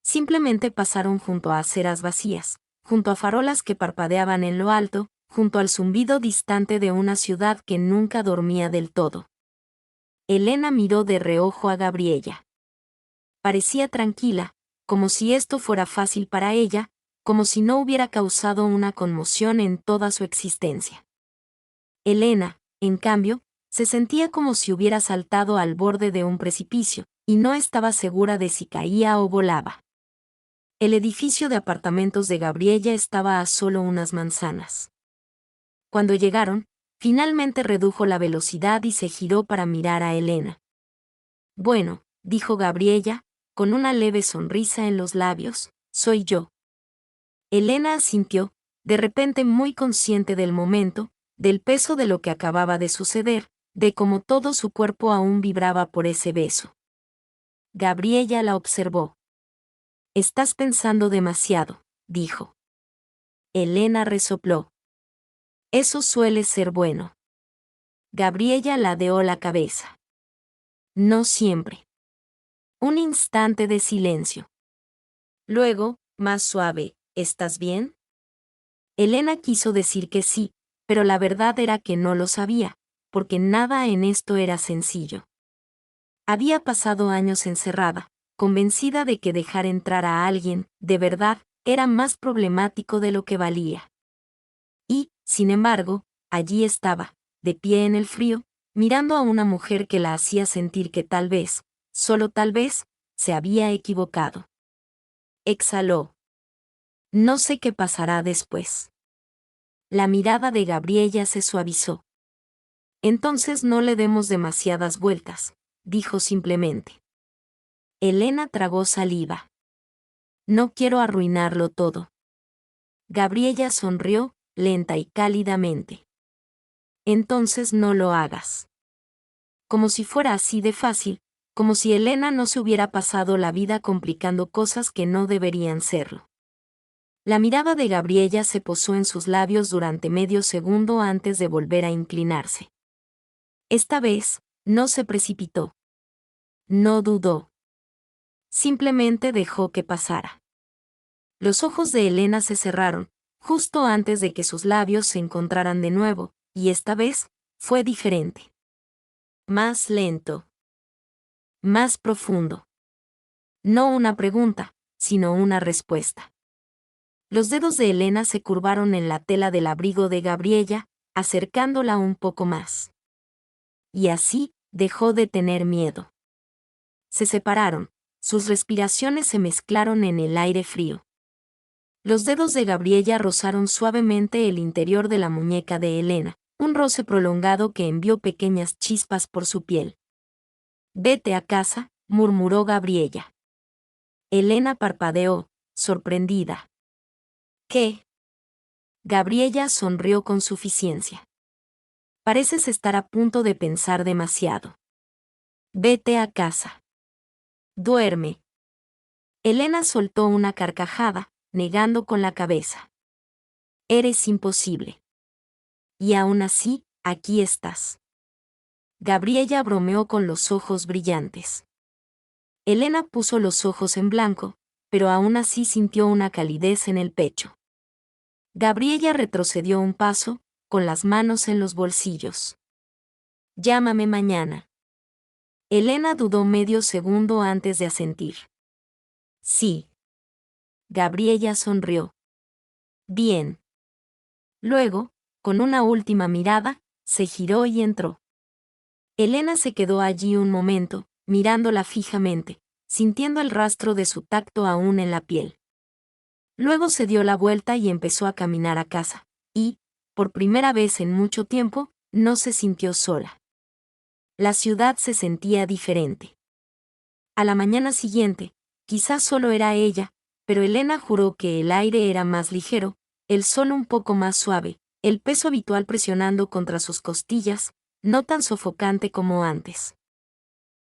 Speaker 1: Simplemente pasaron junto a aceras vacías, junto a farolas que parpadeaban en lo alto, junto al zumbido distante de una ciudad que nunca dormía del todo. Elena miró de reojo a Gabriella. Parecía tranquila, como si esto fuera fácil para ella, como si no hubiera causado una conmoción en toda su existencia. Elena, en cambio, se sentía como si hubiera saltado al borde de un precipicio, y no estaba segura de si caía o volaba. El edificio de apartamentos de Gabriella estaba a solo unas manzanas. Cuando llegaron, finalmente redujo la velocidad y se giró para mirar a Elena. Bueno, dijo Gabriella, con una leve sonrisa en los labios, soy yo. Elena asintió, de repente muy consciente del momento, del peso de lo que acababa de suceder, de cómo todo su cuerpo aún vibraba por ese beso. Gabriella la observó. Estás pensando demasiado, dijo. Elena resopló. Eso suele ser bueno. Gabriella ladeó la cabeza. No siempre. Un instante de silencio. Luego, más suave, ¿estás bien? Elena quiso decir que sí, pero la verdad era que no lo sabía, porque nada en esto era sencillo. Había pasado años encerrada, convencida de que dejar entrar a alguien, de verdad, era más problemático de lo que valía. Y, sin embargo, allí estaba, de pie en el frío, mirando a una mujer que la hacía sentir que tal vez, solo tal vez, se había equivocado. Exhaló. No sé qué pasará después. La mirada de Gabriella se suavizó. Entonces no le demos demasiadas vueltas, dijo simplemente. Elena tragó saliva. No quiero arruinarlo todo. Gabriella sonrió, lenta y cálidamente. Entonces no lo hagas. Como si fuera así de fácil, como si Elena no se hubiera pasado la vida complicando cosas que no deberían serlo. La mirada de Gabriella se posó en sus labios durante medio segundo antes de volver a inclinarse. Esta vez, no se precipitó. No dudó. Simplemente dejó que pasara. Los ojos de Elena se cerraron, justo antes de que sus labios se encontraran de nuevo, y esta vez, fue diferente. Más lento. Más profundo. No una pregunta, sino una respuesta. Los dedos de Elena se curvaron en la tela del abrigo de Gabriella, acercándola un poco más. Y así, dejó de tener miedo. Se separaron, sus respiraciones se mezclaron en el aire frío. Los dedos de Gabriella rozaron suavemente el interior de la muñeca de Elena, un roce prolongado que envió pequeñas chispas por su piel. Vete a casa, murmuró Gabriella. Elena parpadeó, sorprendida. ¿Qué? Gabriella sonrió con suficiencia. Pareces estar a punto de pensar demasiado. Vete a casa. Duerme. Elena soltó una carcajada, negando con la cabeza. Eres imposible. Y aún así, aquí estás. Gabriella bromeó con los ojos brillantes. Elena puso los ojos en blanco, pero aún así sintió una calidez en el pecho. Gabriella retrocedió un paso, con las manos en los bolsillos. Llámame mañana. Elena dudó medio segundo antes de asentir. Sí. Gabriella sonrió. Bien. Luego, con una última mirada, se giró y entró. Elena se quedó allí un momento, mirándola fijamente, sintiendo el rastro de su tacto aún en la piel. Luego se dio la vuelta y empezó a caminar a casa, y, por primera vez en mucho tiempo, no se sintió sola. La ciudad se sentía diferente. A la mañana siguiente, quizás solo era ella, pero Elena juró que el aire era más ligero, el sol un poco más suave, el peso habitual presionando contra sus costillas, no tan sofocante como antes.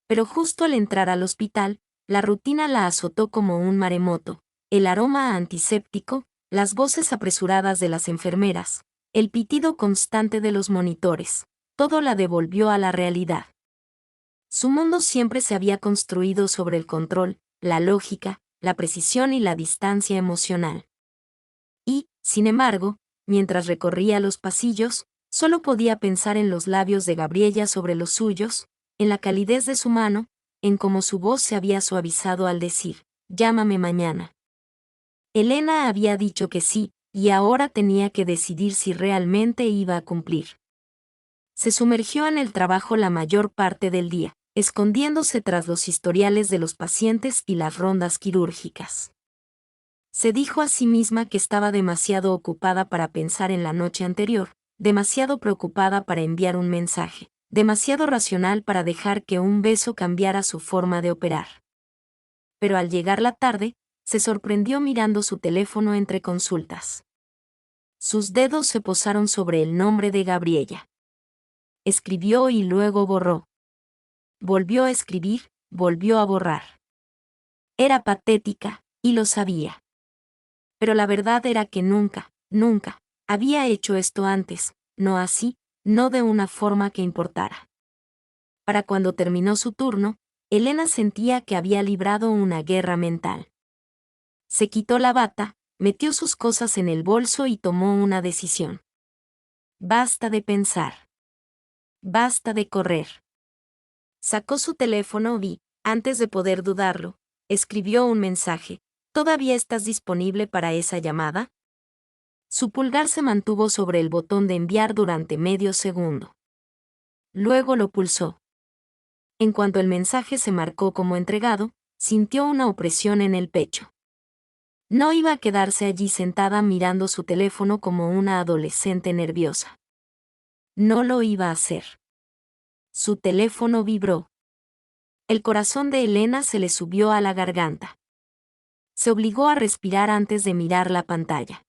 Speaker 1: Pero justo al entrar al hospital, la rutina la azotó como un maremoto, el aroma antiséptico, las voces apresuradas de las enfermeras, el pitido constante de los monitores, todo la devolvió a la realidad. Su mundo siempre se había construido sobre el control, la lógica, la precisión y la distancia emocional. Y, sin embargo, mientras recorría los pasillos, solo podía pensar en los labios de Gabriella sobre los suyos, en la calidez de su mano, en cómo su voz se había suavizado al decir, «Llámame mañana». Elena había dicho que sí, y ahora tenía que decidir si realmente iba a cumplir. Se sumergió en el trabajo la mayor parte del día, escondiéndose tras los historiales de los pacientes y las rondas quirúrgicas. Se dijo a sí misma que estaba demasiado ocupada para pensar en la noche anterior, demasiado preocupada para enviar un mensaje, demasiado racional para dejar que un beso cambiara su forma de operar. Pero al llegar la tarde, se sorprendió mirando su teléfono entre consultas. Sus dedos se posaron sobre el nombre de Gabriella. Escribió y luego borró. Volvió a escribir, volvió a borrar. Era patética, y lo sabía. Pero la verdad era que nunca, nunca, había hecho esto antes, no así, no de una forma que importara. Para cuando terminó su turno, Elena sentía que había librado una guerra mental. Se quitó la bata, metió sus cosas en el bolso y tomó una decisión. Basta de pensar. Basta de correr. Sacó su teléfono y, antes de poder dudarlo, escribió un mensaje. ¿Todavía estás disponible para esa llamada? Su pulgar se mantuvo sobre el botón de enviar durante medio segundo. Luego lo pulsó. En cuanto el mensaje se marcó como entregado, sintió una opresión en el pecho. No iba a quedarse allí sentada mirando su teléfono como una adolescente nerviosa. No lo iba a hacer. Su teléfono vibró. El corazón de Elena se le subió a la garganta. Se obligó a respirar antes de mirar la pantalla.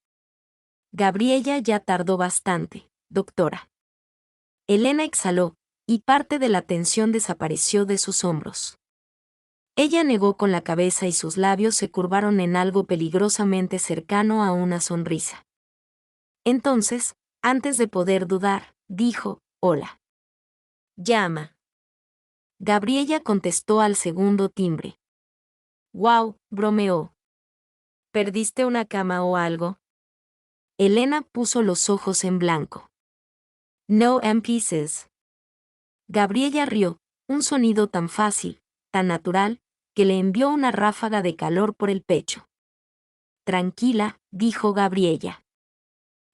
Speaker 1: Gabriella ya tardó bastante, doctora. Elena exhaló, y parte de la tensión desapareció de sus hombros. Ella negó con la cabeza y sus labios se curvaron en algo peligrosamente cercano a una sonrisa. Entonces, antes de poder dudar, dijo, «Hola». «Llama». Gabriella contestó al segundo timbre. «Wow», bromeó. «¿Perdiste una cama o algo?» Elena puso los ojos en blanco. «No and pieces». Gabriella rió, un sonido tan fácil, tan natural, que le envió una ráfaga de calor por el pecho. «Tranquila», dijo Gabriella.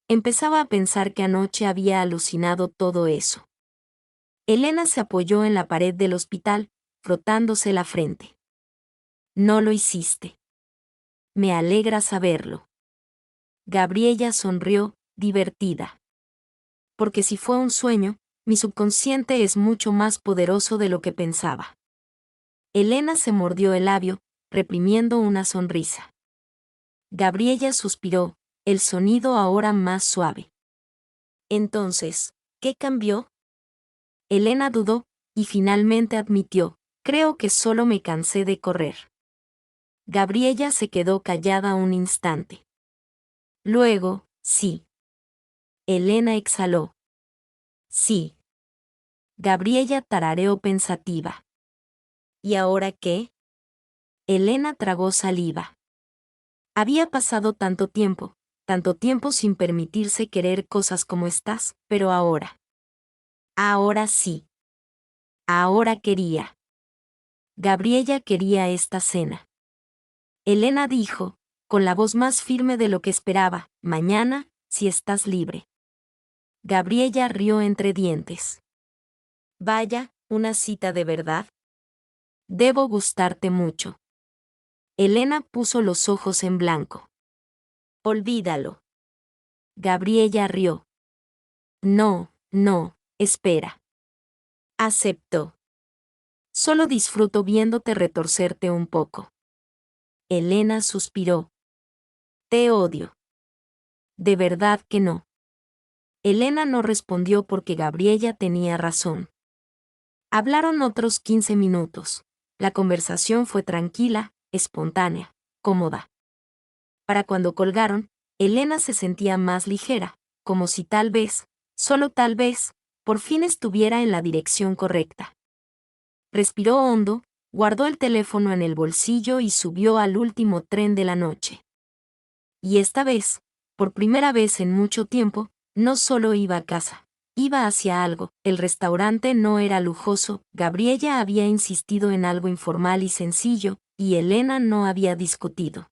Speaker 1: Empezaba a pensar que anoche había alucinado todo eso. Elena se apoyó en la pared del hospital, frotándose la frente. «No lo hiciste. Me alegra saberlo». Gabriella sonrió, divertida. «Porque si fue un sueño, mi subconsciente es mucho más poderoso de lo que pensaba». Elena se mordió el labio, reprimiendo una sonrisa. Gabriella suspiró, el sonido ahora más suave. «Entonces, ¿qué cambió?» Elena dudó, y finalmente admitió, «Creo que solo me cansé de correr». Gabriella se quedó callada un instante. Luego, «Sí». Elena exhaló. «Sí». Gabriella tarareó pensativa. «¿Y ahora qué?» Elena tragó saliva. Había pasado tanto tiempo sin permitirse querer cosas como estas, pero ahora. Ahora sí. Ahora quería. Gabriella quería esta cena. Elena dijo, con la voz más firme de lo que esperaba, «Mañana, si estás libre. Gabriella rió entre dientes. Vaya, ¿una cita de verdad? Debo gustarte mucho. Elena puso los ojos en blanco. Olvídalo. Gabriella rió. No, no, espera. Aceptó. Solo disfruto viéndote retorcerte un poco. Elena suspiró. Te odio. De verdad que no. Elena no respondió porque Gabriella tenía razón. Hablaron otros 15 minutos. La conversación fue tranquila, espontánea, cómoda. Para cuando colgaron, Elena se sentía más ligera, como si tal vez, solo tal vez, por fin estuviera en la dirección correcta. Respiró hondo, guardó el teléfono en el bolsillo y subió al último tren de la noche. Y esta vez, por primera vez en mucho tiempo, no solo iba a casa, iba hacia algo. El restaurante no era lujoso, Gabriella había insistido en algo informal y sencillo, y Elena no había discutido.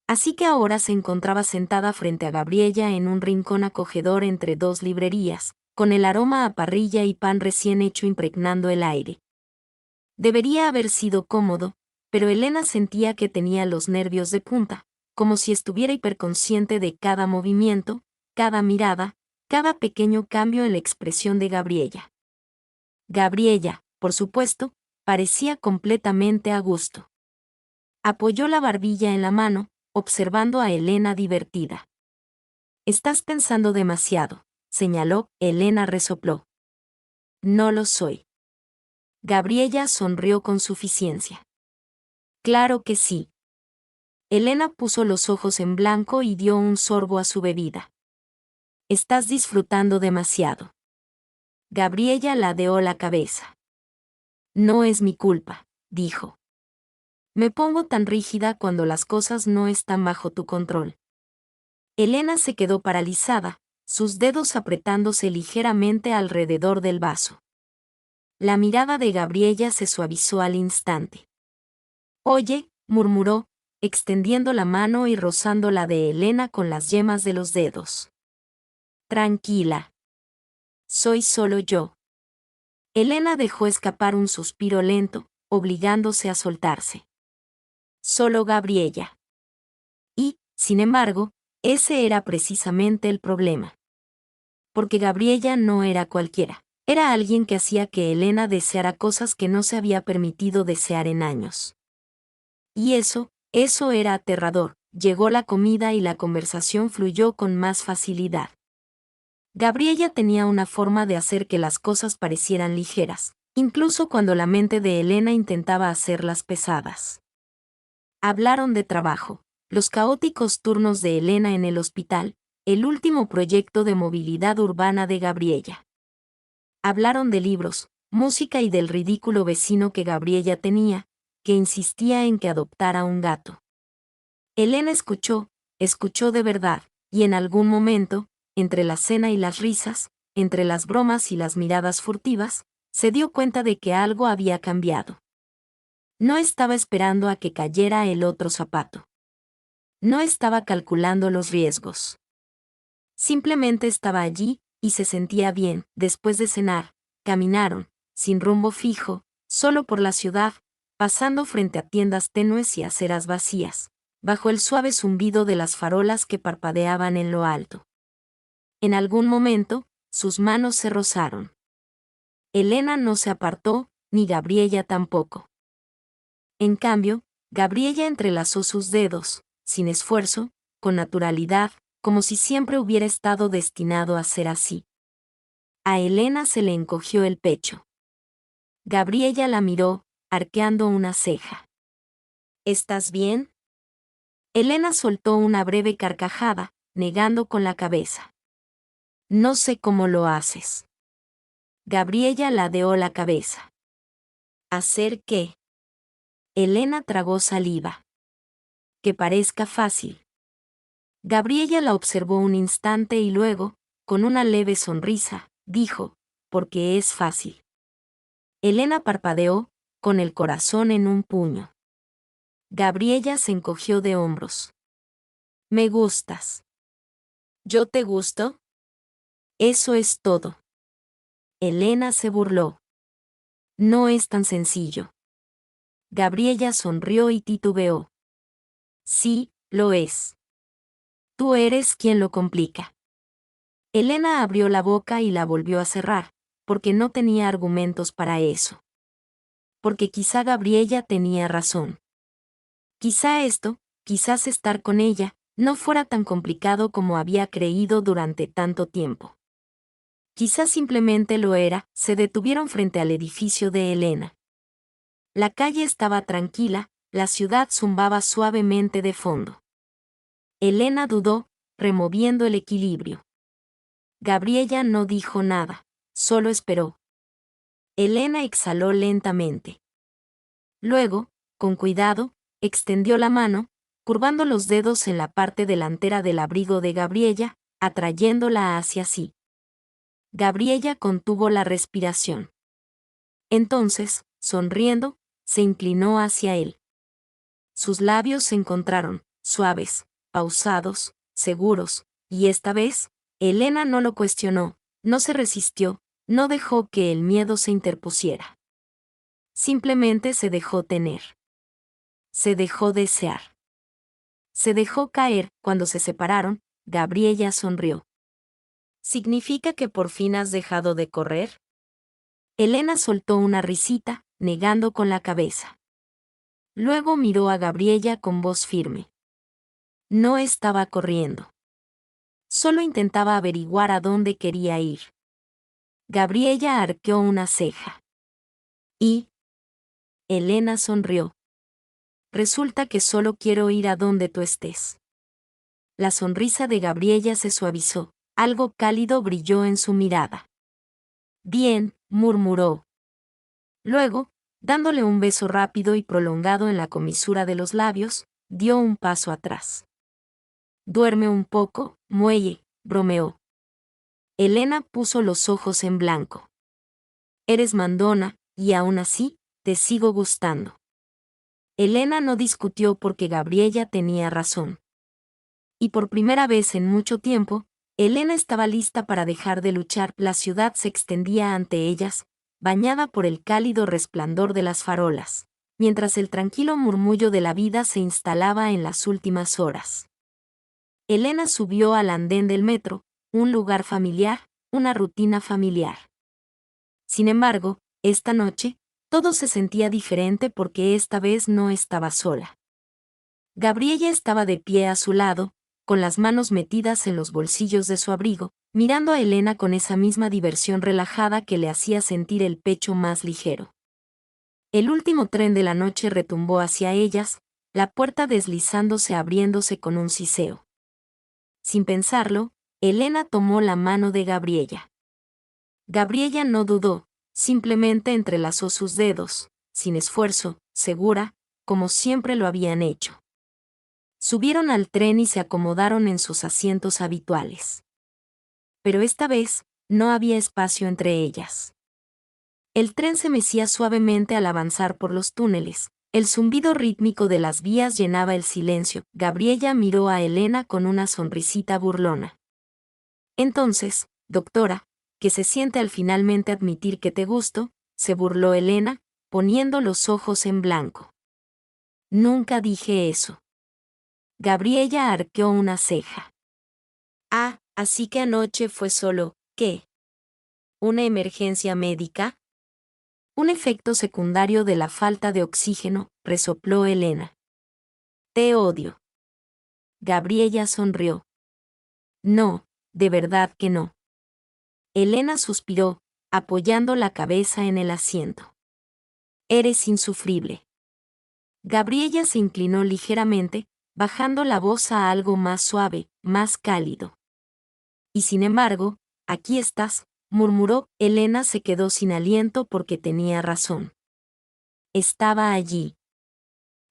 Speaker 1: Así que ahora se encontraba sentada frente a Gabriella en un rincón acogedor entre dos librerías, con el aroma a parrilla y pan recién hecho impregnando el aire. Debería haber sido cómodo, pero Elena sentía que tenía los nervios de punta, como si estuviera hiperconsciente de cada movimiento, cada mirada, cada pequeño cambio en la expresión de Gabriella. Gabriella, por supuesto, parecía completamente a gusto. Apoyó la barbilla en la mano, observando a Elena divertida. Estás pensando demasiado, señaló. Elena resopló. No lo soy. Gabriella sonrió con suficiencia. Claro que sí. Elena puso los ojos en blanco y dio un sorbo a su bebida. Estás disfrutando demasiado. Gabriella ladeó la cabeza. No es mi culpa, dijo. Me pongo tan rígida cuando las cosas no están bajo tu control. Elena se quedó paralizada, sus dedos apretándose ligeramente alrededor del vaso. La mirada de Gabriella se suavizó al instante. Oye, murmuró, extendiendo la mano y rozando la de Elena con las yemas de los dedos. Tranquila. Soy solo yo. Elena dejó escapar un suspiro lento, obligándose a soltarse. Solo Gabriella. Y, sin embargo, ese era precisamente el problema. Porque Gabriella no era cualquiera. Era alguien que hacía que Elena deseara cosas que no se había permitido desear en años. Y eso era aterrador. Llegó la comida y la conversación fluyó con más facilidad. Gabriella tenía una forma de hacer que las cosas parecieran ligeras, incluso cuando la mente de Elena intentaba hacerlas pesadas. Hablaron de trabajo, los caóticos turnos de Elena en el hospital, el último proyecto de movilidad urbana de Gabriella. Hablaron de libros, música y del ridículo vecino que Gabriella tenía, que insistía en que adoptara un gato. Elena escuchó de verdad, y en algún momento, entre la cena y las risas, entre las bromas y las miradas furtivas, se dio cuenta de que algo había cambiado. No estaba esperando a que cayera el otro zapato. No estaba calculando los riesgos. Simplemente estaba allí, y se sentía bien. Después de cenar, caminaron, sin rumbo fijo, solo por la ciudad, pasando frente a tiendas tenues y aceras vacías, bajo el suave zumbido de las farolas que parpadeaban en lo alto. En algún momento, sus manos se rozaron. Elena no se apartó, ni Gabriella tampoco. En cambio, Gabriella entrelazó sus dedos, sin esfuerzo, con naturalidad, como si siempre hubiera estado destinado a ser así. A Elena se le encogió el pecho. Gabriella la miró, arqueando una ceja. ¿Estás bien? Elena soltó una breve carcajada, negando con la cabeza. No sé cómo lo haces. Gabriella ladeó la cabeza. ¿Hacer qué? Elena tragó saliva. Que parezca fácil. Gabriella la observó un instante y luego, con una leve sonrisa, dijo, porque es fácil. Elena parpadeó, con el corazón en un puño. Gabriella se encogió de hombros. Me gustas. ¿Yo te gusto? Eso es todo. Elena se burló. No es tan sencillo. Gabriella sonrió y titubeó. Sí, lo es. Tú eres quien lo complica. Elena abrió la boca y la volvió a cerrar, porque no tenía argumentos para eso. Porque quizá Gabriella tenía razón. Quizás estar con ella, no fuera tan complicado como había creído durante tanto tiempo. Quizás simplemente lo era. Se detuvieron frente al edificio de Elena. La calle estaba tranquila, la ciudad zumbaba suavemente de fondo. Elena dudó, removiendo el equilibrio. Gabriella no dijo nada, solo esperó. Elena exhaló lentamente. Luego, con cuidado, extendió la mano, curvando los dedos en la parte delantera del abrigo de Gabriella, atrayéndola hacia sí. Gabriella contuvo la respiración. Entonces, sonriendo, se inclinó hacia él. Sus labios se encontraron, suaves, pausados, seguros, y esta vez, Elena no lo cuestionó, no se resistió, no dejó que el miedo se interpusiera. Simplemente se dejó tener. Se dejó desear. Se dejó caer. Cuando se separaron, Gabriella sonrió. ¿Significa que por fin has dejado de correr? Elena soltó una risita, negando con la cabeza. Luego miró a Gabriella con voz firme. No estaba corriendo. Solo intentaba averiguar a dónde quería ir. Gabriella arqueó una ceja. ¿Y? Elena sonrió. Resulta que solo quiero ir a donde tú estés. La sonrisa de Gabriella se suavizó, algo cálido brilló en su mirada. Bien, murmuró. Luego, dándole un beso rápido y prolongado en la comisura de los labios, dio un paso atrás. Duerme un poco, muelle, bromeó. Elena puso los ojos en blanco. Eres mandona, y aún así, te sigo gustando. Elena no discutió porque Gabriella tenía razón. Y por primera vez en mucho tiempo, Elena estaba lista para dejar de luchar. La ciudad se extendía ante ellas, bañada por el cálido resplandor de las farolas, mientras el tranquilo murmullo de la vida se instalaba en las últimas horas. Elena subió al andén del metro, un lugar familiar, una rutina familiar. Sin embargo, esta noche, todo se sentía diferente porque esta vez no estaba sola. Gabriella estaba de pie a su lado, con las manos metidas en los bolsillos de su abrigo, mirando a Elena con esa misma diversión relajada que le hacía sentir el pecho más ligero. El último tren de la noche retumbó hacia ellas, la puerta deslizándose abriéndose con un siseo. Sin pensarlo, Elena tomó la mano de Gabriella. Gabriella no dudó, simplemente entrelazó sus dedos, sin esfuerzo, segura, como siempre lo habían hecho. Subieron al tren y se acomodaron en sus asientos habituales. Pero esta vez, no había espacio entre ellas. El tren se mecía suavemente al avanzar por los túneles, el zumbido rítmico de las vías llenaba el silencio. Gabriella miró a Elena con una sonrisita burlona. Entonces, doctora, ¿qué se siente al finalmente admitir que te gusto?, se burló Elena, poniendo los ojos en blanco. Nunca dije eso. Gabriella arqueó una ceja. Ah, así que anoche fue solo, ¿qué? ¿Una emergencia médica? Un efecto secundario de la falta de oxígeno, resopló Elena. Te odio. Gabriella sonrió. No, de verdad que no. Elena suspiró, apoyando la cabeza en el asiento. Eres insufrible. Gabriella se inclinó ligeramente, bajando la voz a algo más suave, más cálido. Y sin embargo, aquí estás, murmuró. Elena se quedó sin aliento porque tenía razón. Estaba allí.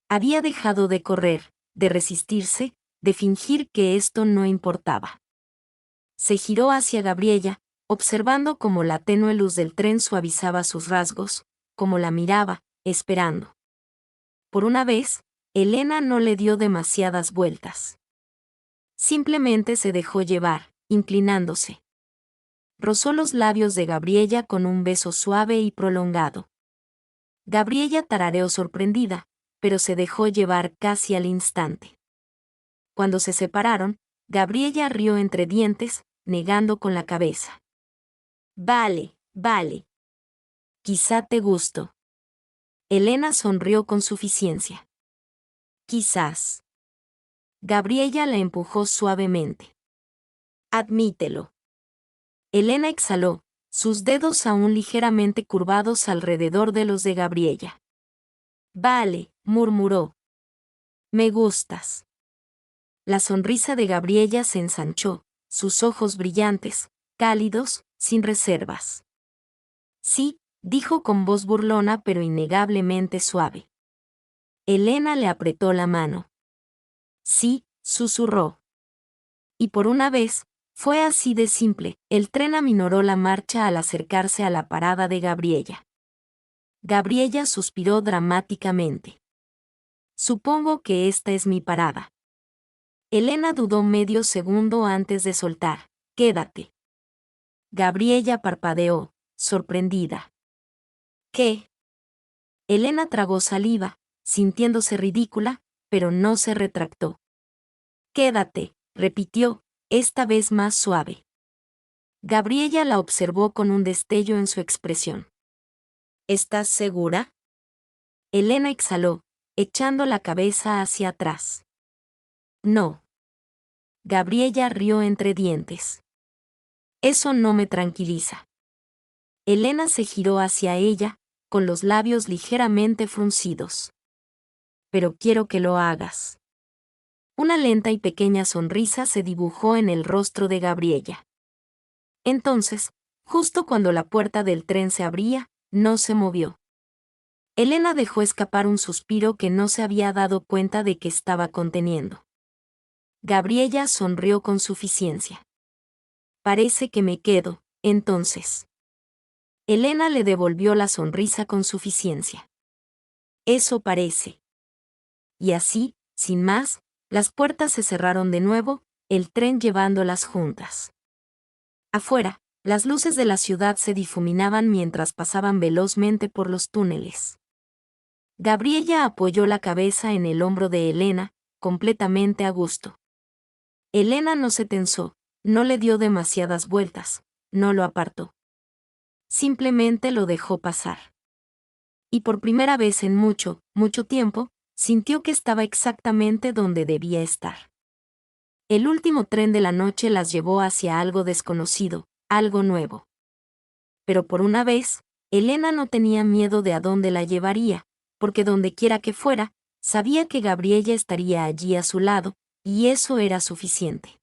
Speaker 1: Había dejado de correr, de resistirse, de fingir que esto no importaba. Se giró hacia Gabriella, observando cómo la tenue luz del tren suavizaba sus rasgos, cómo la miraba, esperando. Por una vez, Elena no le dio demasiadas vueltas. Simplemente se dejó llevar, inclinándose. Rozó los labios de Gabriella con un beso suave y prolongado. Gabriella tarareó sorprendida, pero se dejó llevar casi al instante. Cuando se separaron, Gabriella rió entre dientes, negando con la cabeza. Vale, vale. Quizá te gusto. Elena sonrió con suficiencia. Quizás. Gabriella la empujó suavemente. Admítelo. Elena exhaló, sus dedos aún ligeramente curvados alrededor de los de Gabriella. Vale, murmuró. Me gustas. La sonrisa de Gabriella se ensanchó, sus ojos brillantes, cálidos, sin reservas. Sí, dijo con voz burlona pero innegablemente suave. Elena le apretó la mano. Sí, susurró. Y por una vez, fue así de simple, el tren aminoró la marcha al acercarse a la parada de Gabriella. Gabriella suspiró dramáticamente. Supongo que esta es mi parada. Elena dudó medio segundo antes de soltar. Quédate. Gabriella parpadeó, sorprendida. ¿Qué? Elena tragó saliva, sintiéndose ridícula, pero no se retractó. Quédate, repitió, esta vez más suave. Gabriella la observó con un destello en su expresión. ¿Estás segura? Elena exhaló, echando la cabeza hacia atrás. No. Gabriella rió entre dientes. Eso no me tranquiliza. Elena se giró hacia ella, con los labios ligeramente fruncidos. Pero quiero que lo hagas. Una lenta y pequeña sonrisa se dibujó en el rostro de Gabriella. Entonces, justo cuando la puerta del tren se abría, no se movió. Elena dejó escapar un suspiro que no se había dado cuenta de que estaba conteniendo. Gabriella sonrió con suficiencia. Parece que me quedo, entonces. Elena le devolvió la sonrisa con suficiencia. Eso parece. Y así, sin más, las puertas se cerraron de nuevo, el tren llevándolas juntas. Afuera, las luces de la ciudad se difuminaban mientras pasaban velozmente por los túneles. Gabriella apoyó la cabeza en el hombro de Elena, completamente a gusto. Elena no se tensó, no le dio demasiadas vueltas, no lo apartó. Simplemente lo dejó pasar. Y por primera vez en mucho, mucho tiempo, sintió que estaba exactamente donde debía estar. El último tren de la noche las llevó hacia algo desconocido, algo nuevo. Pero por una vez, Elena no tenía miedo de a dónde la llevaría, porque donde quiera que fuera, sabía que Gabriella estaría allí a su lado, y eso era suficiente.